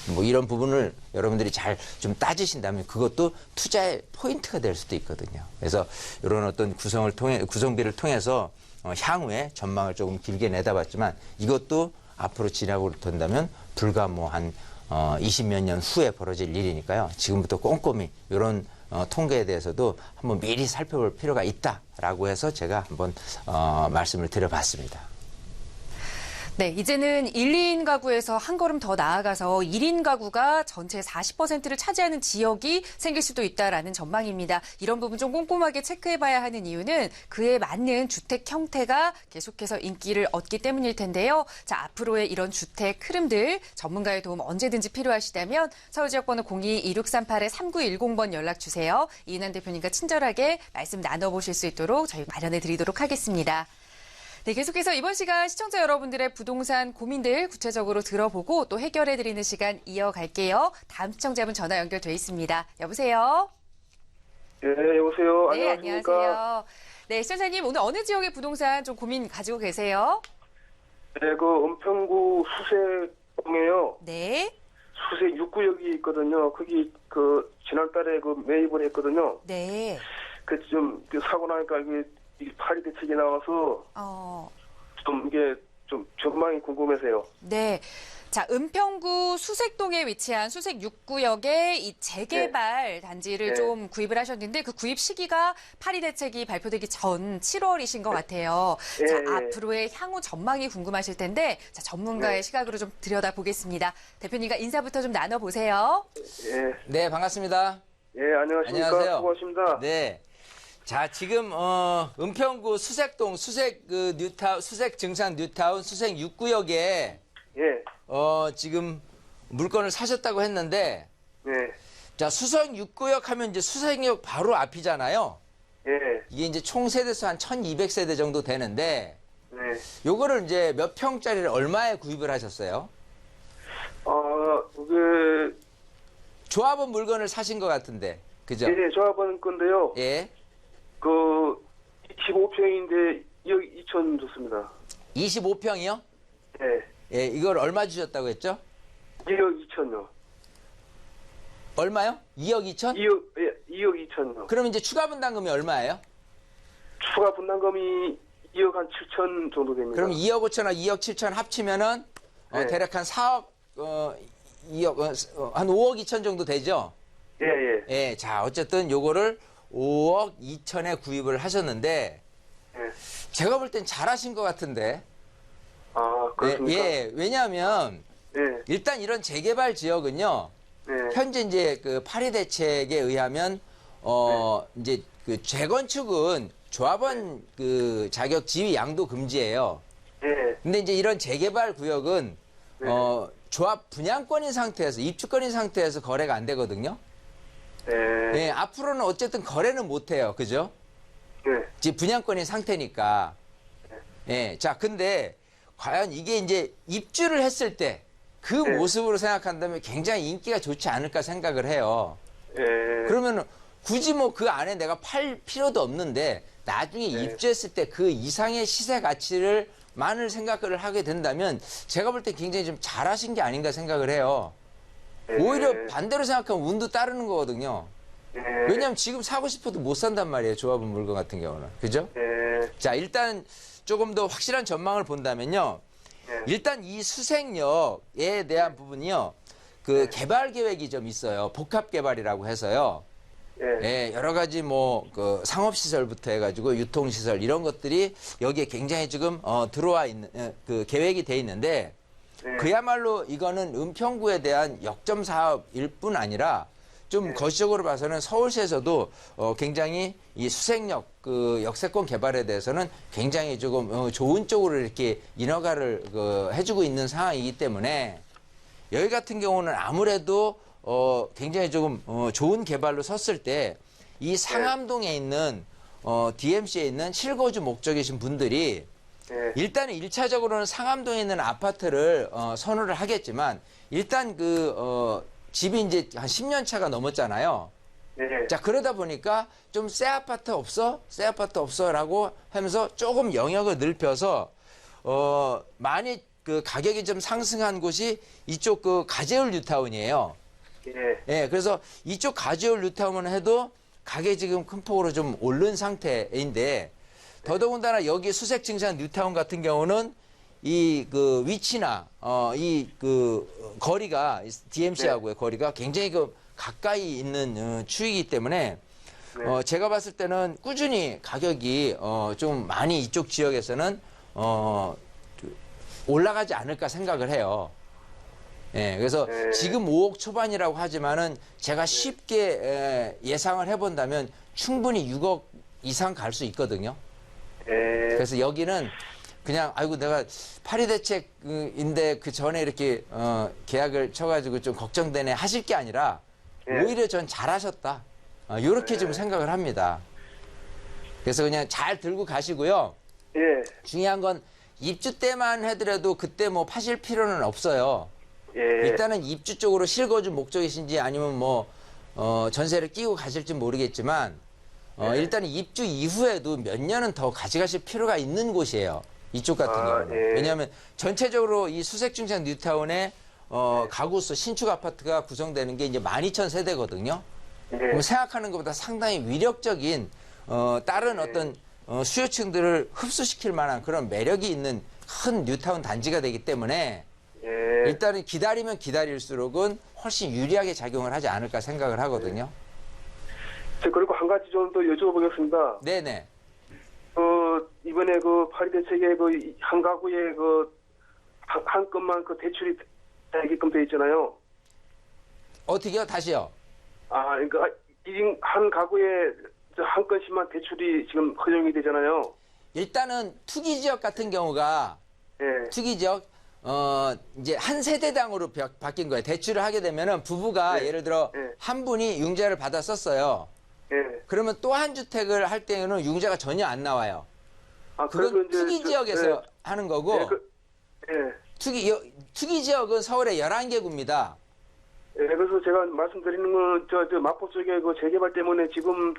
뭐 이런 부분을 여러분들이 잘 좀 따지신다면 그것도 투자의 포인트가 될 수도 있거든요. 그래서 이런 어떤 구성비를 통해서 향후에 전망을 조금 길게 내다봤지만 이것도 앞으로 지나고 된다면 불과 뭐 한 20몇 년 후에 벌어질 일이니까요. 지금부터 꼼꼼히 이런 통계에 대해서도 한번 미리 살펴볼 필요가 있다라고 해서 제가 한번 말씀을 드려봤습니다. 네, 이제는 1, 2인 가구에서 한 걸음 더 나아가서 1인 가구가 전체 40%를 차지하는 지역이 생길 수도 있다라는 전망입니다. 이런 부분 좀 꼼꼼하게 체크해봐야 하는 이유는 그에 맞는 주택 형태가 계속해서 인기를 얻기 때문일 텐데요. 자, 앞으로의 이런 주택 흐름들 전문가의 도움 언제든지 필요하시다면 서울지역번호 02-2638-3910번 연락 주세요. 이인환 대표님과 친절하게 말씀 나눠보실 수 있도록 저희 마련해 드리도록 하겠습니다. 네, 계속해서 이번 시간 시청자 여러분들의 부동산 고민들 구체적으로 들어보고 또 해결해드리는 시간 이어갈게요. 다음 시청자분 전화 연결돼 있습니다. 여보세요? 네, 여보세요. 네, 안녕하십니까? 안녕하세요. 네, 시청자님 오늘 어느 지역의 부동산 좀 고민 가지고 계세요? 네, 그 은평구 수색동에요. 네, 수색 6구역이 있거든요. 거기 그 지난달에 그 매입을 했거든요. 네. 그 좀 사고 나니까 이게 파리 대책이 나와서 좀 이게 좀 전망이 궁금해서요. 네. 자, 은평구 수색동에 위치한 수색 6구역에 이 재개발 단지를 네. 좀 구입을 하셨는데 그 구입 시기가 파리 대책이 발표되기 전 7월이신 것 같아요. 네. 자, 네. 앞으로의 향후 전망이 궁금하실 텐데 자, 전문가의 네. 시각으로 좀 들여다보겠습니다. 대표님과 인사부터 좀 나눠보세요. 예, 네, 반갑습니다. 예, 안녕하십니까? 안녕하세요. 수고하십니다. 네. 자, 지금 은평구 수색동 수색 수색 증상 뉴타운 수색 6구역에 예, 지금 물건을 사셨다고 했는데 네, 자, 수색 6구역 하면 이제 수색역 바로 앞이잖아요. 예, 이게 이제 총 세대수 한 1200세대 정도 되는데 네. 요거를 이제 몇 평짜리를 얼마에 구입을 하셨어요? 그게 조합원 물건을 사신 것 같은데. 그죠? 예, 조합원 건데요. 예. 그 25평인데 2억 2천 줬습니다. 25평이요? 예, 예, 이걸 얼마 주셨다고 했죠? 2억 2천요. 얼마요? 2억 2천? 2억 2천요. 그럼 이제 추가 분담금이 얼마예요? 추가 분담금이 2억 한 7천 정도 됩니다. 그럼 2억 5천하고 2억 7천 합치면은 네. 대략 한 4억 2억 한 5억 2천 정도 되죠? 예, 예. 예, 자, 어쨌든 요거를 5억 2천에 구입을 하셨는데 예. 제가 볼 땐 잘하신 것 같은데. 아, 그렇습니까? 예, 왜냐하면 예, 일단 이런 재개발 지역은요. 예. 현재 이제 그 파리 대책에 의하면 이제 그 재건축은 조합원 그 자격 지위 양도 금지예요. 예, 근데 이제 이런 재개발 구역은 네. 조합 분양권인 상태에서 입주권인 상태에서 거래가 안 되거든요. 예, 예, 앞으로는 어쨌든 거래는 못 해요. 그죠? 예, 지금 분양권인 상태니까. 예. 자, 근데 과연 이게 이제 입주를 했을 때 그 네. 모습으로 생각한다면 굉장히 인기가 좋지 않을까 생각을 해요. 예. 그러면 굳이 뭐 그 안에 내가 팔 필요도 없는데 나중에 네. 입주했을 때 그 이상의 시세 가치를 만을 생각을 하게 된다면 제가 볼 때 굉장히 좀 잘하신 게 아닌가 생각을 해요. 예. 오히려 반대로 생각하면 운도 따르는 거거든요. 예. 왜냐하면 지금 사고 싶어도 못 산단 말이에요. 조합원 물건 같은 경우는. 그죠? 예. 자, 일단 조금 더 확실한 전망을 본다면요. 예. 일단 이 수색역에 대한 부분이요. 그 개발 계획이 좀 있어요. 복합 개발이라고 해서요. 예. 예, 여러 가지 뭐 그 상업 시설부터 해가지고 유통 시설 이런 것들이 여기에 굉장히 지금 들어와 있는 그 계획이 돼 있는데 예. 그야말로 이거는 은평구에 대한 역점 사업일 뿐 아니라 좀 거시적으로 봐서는 서울시에서도 굉장히 이 수색역 그 역세권 개발에 대해서는 굉장히 조금 좋은 쪽으로 이렇게 인허가를 해주고 있는 상황이기 때문에 여기 같은 경우는 아무래도 굉장히 조금 좋은 개발로 섰을 때 이 상암동에 있는 DMC에 있는 실거주 목적이신 분들이 예. 일단은 1차적으로는 상암동에 있는 아파트를 선호를 하겠지만 일단 그 집이 이제 한 10년 차가 넘었잖아요. 예. 자, 그러다 보니까 좀 새 아파트 없어? 새 아파트 없어?라고 하면서 조금 영역을 넓혀서 많이 그 가격이 좀 상승한 곳이 이쪽 그 가재울 뉴타운이에요. 예. 예, 그래서 이쪽 가재울 뉴타운을 해도 가격이 지금 큰 폭으로 좀 오른 상태인데 더더군다나 여기 수색 증상 뉴타운 같은 경우는 이 그 위치나 이 그 거리가 DMC하고의 거리가 굉장히 그 가까이 있는 추이기 때문에 제가 봤을 때는 꾸준히 가격이 좀 많이 이쪽 지역에서는 올라가지 않을까 생각을 해요. 예, 그래서 지금 5억 초반이라고 하지만은 제가 쉽게 예상을 해본다면 충분히 6억 이상 갈 수 있거든요. 그래서 여기는 그냥 아이고 내가 파리 대책인데 그 전에 이렇게 계약을 쳐가지고 좀 걱정되네 하실 게 아니라 오히려 전 잘하셨다. 이렇게 좀 생각을 합니다. 그래서 그냥 잘 들고 가시고요. 예. 중요한 건 입주 때만 해더라도 그때 뭐 파실 필요는 없어요. 예. 일단은 입주 쪽으로 실거주 목적이신지 아니면 뭐 전세를 끼고 가실지 모르겠지만 일단은 입주 이후에도 몇 년은 더 가져가실 필요가 있는 곳이에요. 이쪽 같은 경우는. 예. 왜냐하면 전체적으로 이 수색중창 뉴타운의 가구수 신축 아파트가 구성되는 게 이제 12,000세대거든요. 그럼 생각하는 것보다 상당히 위력적인 다른 어떤 수요층들을 흡수시킬 만한 그런 매력이 있는 큰 뉴타운 단지가 되기 때문에 일단은 기다리면 기다릴수록은 훨씬 유리하게 작용을 하지 않을까 생각을 하거든요. 그리고 한 가지 좀 더 여쭤보겠습니다. 네네. 이번에 그 파리 대책에 그 한 가구에 그 한 건만 그 대출이 되게끔 돼 있잖아요. 어떻게요? 다시요. 그러니까 한 가구에 한 건씩만 대출이 지금 허용이 되잖아요. 일단은 투기 지역 같은 경우가 예. 투기 지역 이제 한 세대당으로 바뀐 거예요. 대출을 하게 되면은 부부가 예를 들어 한 분이 융자를 받아 썼어요. 그러면 또 한 주택을 할 때는 융자가 전혀 안 나와요. 그건 투기 지역에서 하는 거고 투기 지역은 서울에 11개구입니다. 그래서 제가 말씀드리는 건 저 마포 쪽에 그 재개발 때문에 지금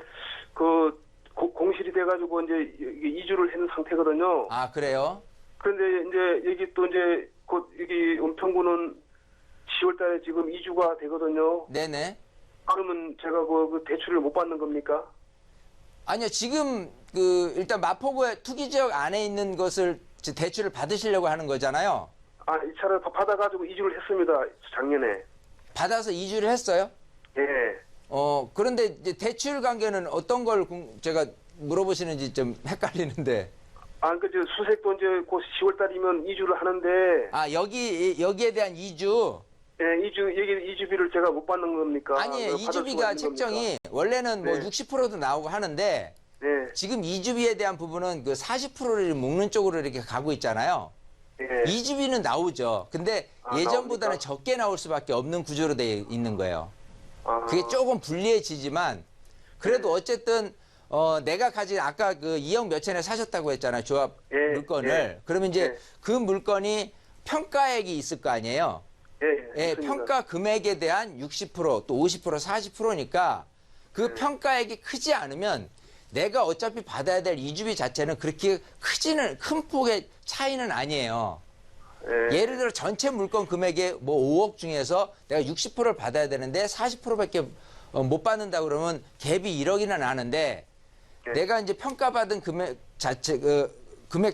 그 공실이 돼가지고 이제 이주를 했는 상태거든요. 아 그래요? 그런데 이제 여기 또 이제 곧 여기 은평구는 10월달에 지금 이주가 되거든요. 네네. 그러면 제가 그 대출을 못 받는 겁니까? 아니요, 지금 일단 마포구의 투기 지역 안에 있는 것을 대출을 받으시려고 하는 거잖아요. 이 차를 받아가지고 이주를 했습니다. 작년에. 받아서 이주를 했어요? 예. 그런데 이제 대출 관계는 어떤 걸 제가 물어보시는지 좀 헷갈리는데. 그 수색도 이제 곧 10월달이면 이주를 하는데. 여기에 대한 이주. 예, 이주비를 제가 못 받는 겁니까? 아니에요. 이주비가 책정이 원래는 뭐 60%도 나오고 하는데 지금 이주비에 대한 부분은 그 40%를 묶는 쪽으로 이렇게 가고 있잖아요. 이주비는 나오죠. 근데 예전보다는 나옵니까? 적게 나올 수밖에 없는 구조로 돼 있는 거예요. 그게 조금 불리해지지만 그래도 어쨌든 내가 가진 아까 그 2억 몇천에 사셨다고 했잖아요. 조합 물건을. 그러면 이제 그 물건이 평가액이 있을 거 아니에요. 평가 금액에 대한 60%, 또 50%, 40%니까 그 평가액이 크지 않으면 내가 어차피 받아야 될 이주비 자체는 그렇게 큰 폭의 차이는 아니에요. 예를 들어 전체 물건 금액의 뭐 5억 중에서 내가 60%를 받아야 되는데 40%밖에 못 받는다 그러면 갭이 1억이나 나는데 내가 이제 평가받은 금액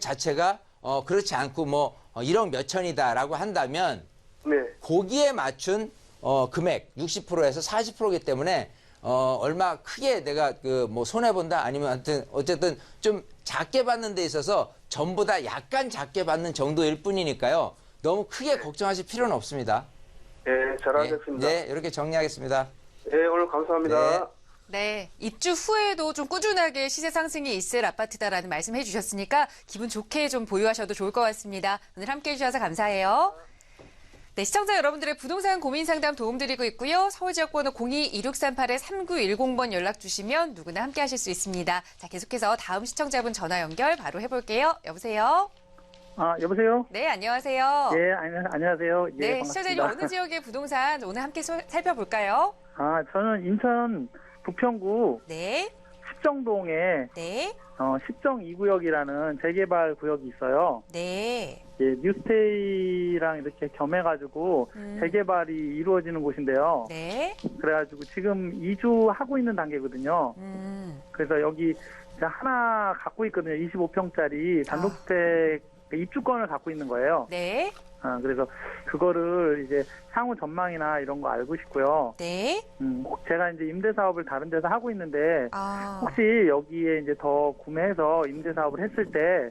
자체가 그렇지 않고 뭐 1억 몇천이다라고 한다면 거기에 맞춘 금액 60%에서 40%이기 때문에 얼마 크게 내가 뭐 손해 본다 아니면 하여튼 어쨌든 좀 작게 받는 데 있어서 전보다 약간 작게 받는 정도일 뿐이니까요. 너무 크게 걱정하실 필요는 없습니다. 잘 알겠습니다. 네, 이렇게 정리하겠습니다. 오늘 감사합니다. 네, 입주 후에도 좀 꾸준하게 시세 상승이 있을 아파트다라는 말씀해 주셨으니까 기분 좋게 좀 보유하셔도 좋을 것 같습니다. 오늘 함께해 주셔서 감사해요. 네, 시청자 여러분들의 부동산 고민 상담 도움드리고 있고요. 서울지역번호 02-2638-3910번 연락 주시면 누구나 함께 하실 수 있습니다. 자, 계속해서 다음 시청자분 전화 연결 바로 해볼게요. 여보세요? 여보세요? 네, 안녕하세요. 예, 안녕하세요. 예, 네, 반갑습니다. 시청자님 어느 지역의 부동산 오늘 함께 살펴볼까요? 저는 인천 부평구 네, 십정동에 네, 십정 2구역이라는 재개발 구역이 있어요. 네. 예, 뉴스테이랑 이렇게 겸해가지고 재개발이 이루어지는 곳인데요. 네. 그래가지고 지금 이주하고 있는 단계거든요. 그래서 여기 하나 갖고 있거든요. 25평짜리 단독주택 입주권을 갖고 있는 거예요. 네. 그래서 그거를 이제 향후 전망이나 이런 거 알고 싶고요. 네. 제가 이제 임대 사업을 다른 데서 하고 있는데 아. 혹시 여기에 이제 더 구매해서 임대 사업을 했을 때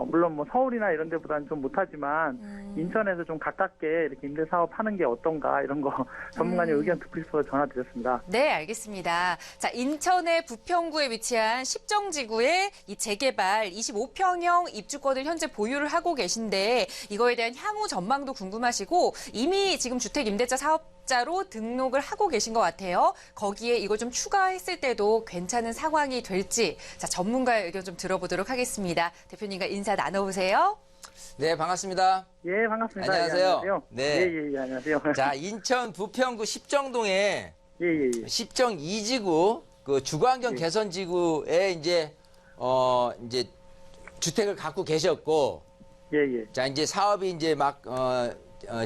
물론 뭐 서울이나 이런 데보다는 좀 못하지만 인천에서 좀 가깝게 이렇게 임대 사업 하는 게 어떤가 이런 거 전문가님 의견 듣고 싶어서 전화드렸습니다. 네, 알겠습니다. 자, 인천의 부평구에 위치한 십정지구의 이 재개발 25평형 입주권을 현재 보유를 하고 계신데 이거에 대한 향후 전망도 궁금하시고 이미 지금 주택 임대차 사업자로 등록을 하고 계신 것 같아요. 거기에 이걸 좀 추가했을 때도 괜찮은 상황이 될지 자, 전문가의 의견 좀 들어보도록 하겠습니다. 대표님과 인사 나눠보세요. 네, 반갑습니다. 예, 반갑습니다. 안녕하세요. 예, 안녕하세요. 네. 예, 안녕하세요. 자, 인천 부평구 십정동에 예. 십정 2지구 그 주거환경 개선 지구에 이제 주택을 갖고 계셨고 예. 자, 이제 사업이 이제 막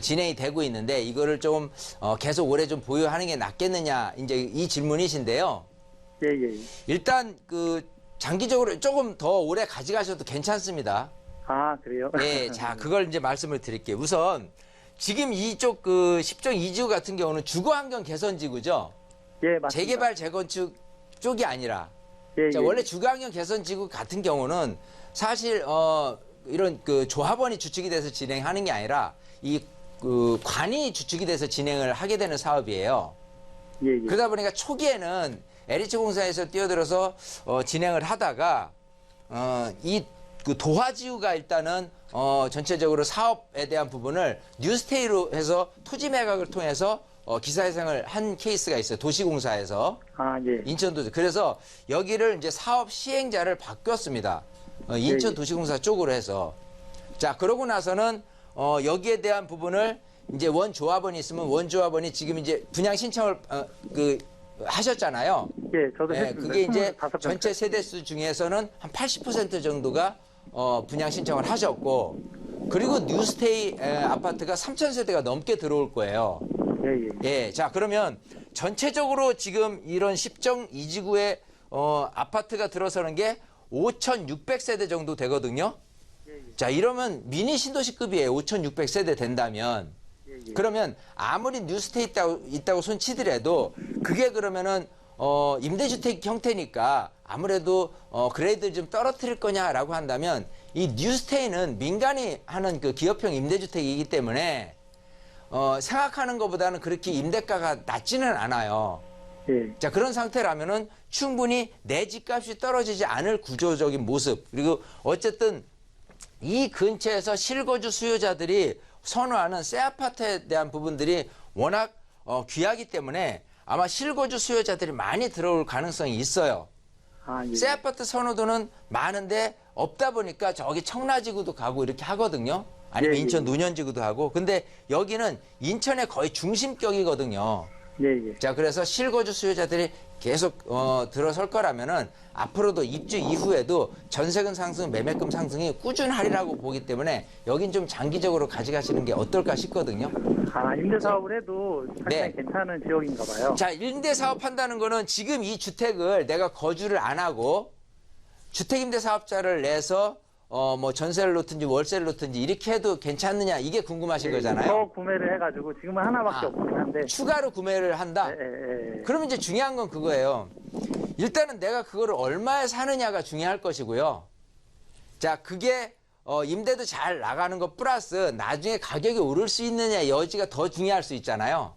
진행이 되고 있는데 이거를 좀 계속 오래 좀 보유하는 게 낫겠느냐 이제 이 질문이신데요. 예. 일단 그 장기적으로 조금 더 오래 가져가셔도 괜찮습니다. 아, 그래요? 예, 자, 그걸 이제 말씀을 드릴게요. 우선 지금 이쪽 그 십정 2지구 같은 경우는 주거환경 개선 지구죠. 예, 맞습니다. 재개발 재건축 쪽이 아니라 예, 자, 예. 원래 주거환경 개선 지구 같은 경우는 사실 이런 그 조합원이 주축이 돼서 진행하는 게 아니라 이 그 관이 주축이 돼서 진행을 하게 되는 사업이에요. 예. 그러다 보니까 초기에는 LH공사에서 뛰어들어서 진행을 하다가 이 그 도화지구가 일단은 전체적으로 사업에 대한 부분을 뉴스테이로 해서 토지 매각을 통해서 기사회생을 한 케이스가 있어요. 도시공사에서. 아, 예. 인천도. 그래서 여기를 이제 사업 시행자를 바뀌었습니다. 인천도시공사 쪽으로 해서. 자, 그러고 나서는 여기에 대한 부분을 이제 원조합원이 있으면 원조합원이 지금 이제 분양 신청을 하셨잖아요. 예, 저도 예, 했습니다. 그게 이제 25평. 전체 세대수 중에서는 한 80% 정도가 분양 신청을 하셨고, 그리고 뉴스테이 아파트가 3,000세대가 넘게 들어올 거예요. 예. 예, 자, 그러면 전체적으로 지금 이런 십정 2지구에 아파트가 들어서는 게 5,600세대 정도 되거든요. 자, 이러면 미니 신도시급이에요. 5,600세대 된다면. 그러면 아무리 뉴스테이 있다고 손치더라도 그게 그러면은 임대주택 형태니까 아무래도 그레이드를 좀 떨어뜨릴 거냐라고 한다면 이 뉴스테이는 민간이 하는 그 기업형 임대주택이기 때문에 생각하는 것보다는 그렇게 임대가가 낮지는 않아요. 예. 자, 그런 상태라면은 충분히 내 집값이 떨어지지 않을 구조적인 모습. 그리고 어쨌든 이 근처에서 실거주 수요자들이 선호하는 새 아파트에 대한 부분들이 워낙 귀하기 때문에 아마 실거주 수요자들이 많이 들어올 가능성이 있어요. 아, 예. 새 아파트 선호도는 많은데 없다 보니까 저기 청라지구도 가고 이렇게 하거든요. 아니면 예, 예. 인천 노년지구도 하고. 근데 여기는 인천의 거의 중심격이거든요. 예. 자, 그래서 실거주 수요자들이 계속 들어설 거라면은 앞으로도 입주 이후에도 전세금 상승, 매매금 상승이 꾸준하리라고 보기 때문에 여긴 좀 장기적으로 가져가시는 게 어떨까 싶거든요. 아, 임대 사업을 해도 상당히 네. 괜찮은 지역인가 봐요. 자, 임대 사업한다는 거는 지금 이 주택을 내가 거주를 안 하고 주택 임대 사업자를 내서 뭐 전세를 놓든지 월세를 놓든지 이렇게 해도 괜찮느냐 이게 궁금하신 거잖아요. 더 구매를 해가지고 지금은 하나밖에 없긴 한데. 추가로 구매를 한다? 예. 그러면 이제 중요한 건 그거예요. 일단은 내가 그거를 얼마에 사느냐가 중요할 것이고요. 자, 그게 임대도 잘 나가는 것 플러스 나중에 가격이 오를 수 있느냐 여지가 더 중요할 수 있잖아요.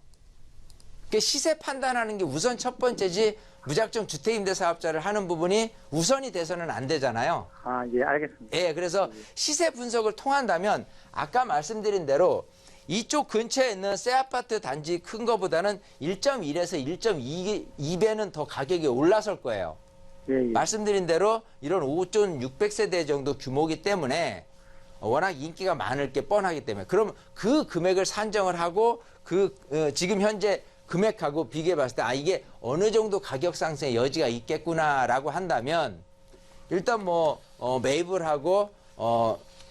그 시세 판단하는 게 우선 첫 번째지 무작정 주택임대 사업자를 하는 부분이 우선이 돼서는 안 되잖아요. 아, 예, 알겠습니다. 예, 그래서 시세 분석을 통한다면 아까 말씀드린 대로 이쪽 근처에 있는 새 아파트 단지 큰 거보다는 1.1에서 1.2배는 더 가격이 올라설 거예요. 예. 말씀드린 대로 이런 5,600세대 정도 규모이기 때문에 워낙 인기가 많을 게 뻔하기 때문에 그럼 그 금액을 산정을 하고 지금 현재 금액하고 비교해 봤을 때 이게 어느 정도 가격 상승의 여지가 있겠구나라고 한다면 일단 뭐 매입을 하고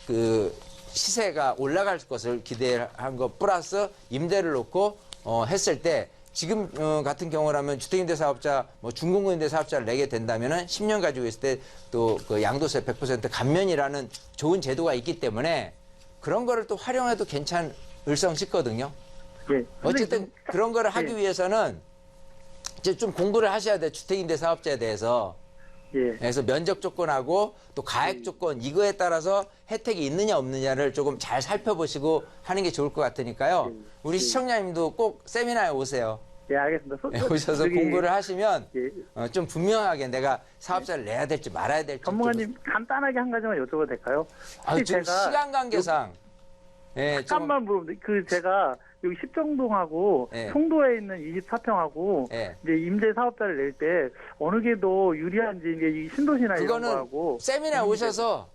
그 시세가 올라갈 것을 기대한 것 플러스 임대를 놓고 했을 때 지금 같은 경우라면 주택임대 사업자 뭐 중공급임대 사업자를 내게 된다면은 10년 가지고 있을 때 또 그 양도세 100% 감면이라는 좋은 제도가 있기 때문에 그런 거를 또 활용해도 괜찮을성 싶거든요. 예. 어쨌든 그런 거를 하기 위해서는 이제 좀 공부를 하셔야 돼요. 주택임대 사업자에 대해서. 예. 그래서 면적 조건하고 또 가액 조건 이거에 따라서 혜택이 있느냐 없느냐를 조금 잘 살펴보시고 하는 게 좋을 것 같으니까요. 우리 시청자님도 꼭 세미나에 오세요. 예, 알겠습니다. 오셔서 저기, 공부를 하시면 예. 좀 분명하게 내가 사업자를 내야 될지 말아야 될지 전문가님 간단하게 한 가지만 여쭤봐도 될까요? 아, 지금 시간 관계상 예, 좀 잠깐만 물어보는데 제가 여기 십정동하고 예. 송도에 있는 24평하고 예. 이제 임대 사업자를 낼 때 어느 게 더 유리한지 이게 이 신도시나 이런 그거는 거하고 세미나에 오셔서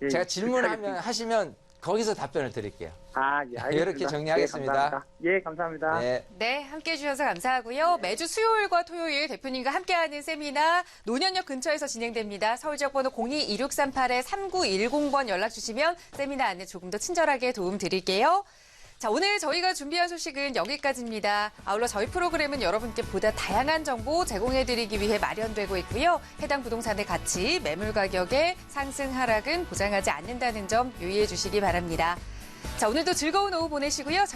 예, 제가 알겠습니다. 하시면 거기서 답변을 드릴게요. 아, 예, 알겠습니다. 이렇게 정리하겠습니다. 예, 감사합니다. 네. 네, 함께해 주셔서 감사하고요. 매주 수요일과 토요일 대표님과 함께하는 세미나 노년역 근처에서 진행됩니다. 서울지역번호 02-2638-3910번 연락 주시면 세미나 안내 조금 더 친절하게 도움 드릴게요. 자, 오늘 저희가 준비한 소식은 여기까지입니다. 아울러 저희 프로그램은 여러분께 보다 다양한 정보 제공해드리기 위해 마련되고 있고요. 해당 부동산의 가치, 매물 가격의 상승 하락은 보장하지 않는다는 점 유의해 주시기 바랍니다. 자, 오늘도 즐거운 오후 보내시고요.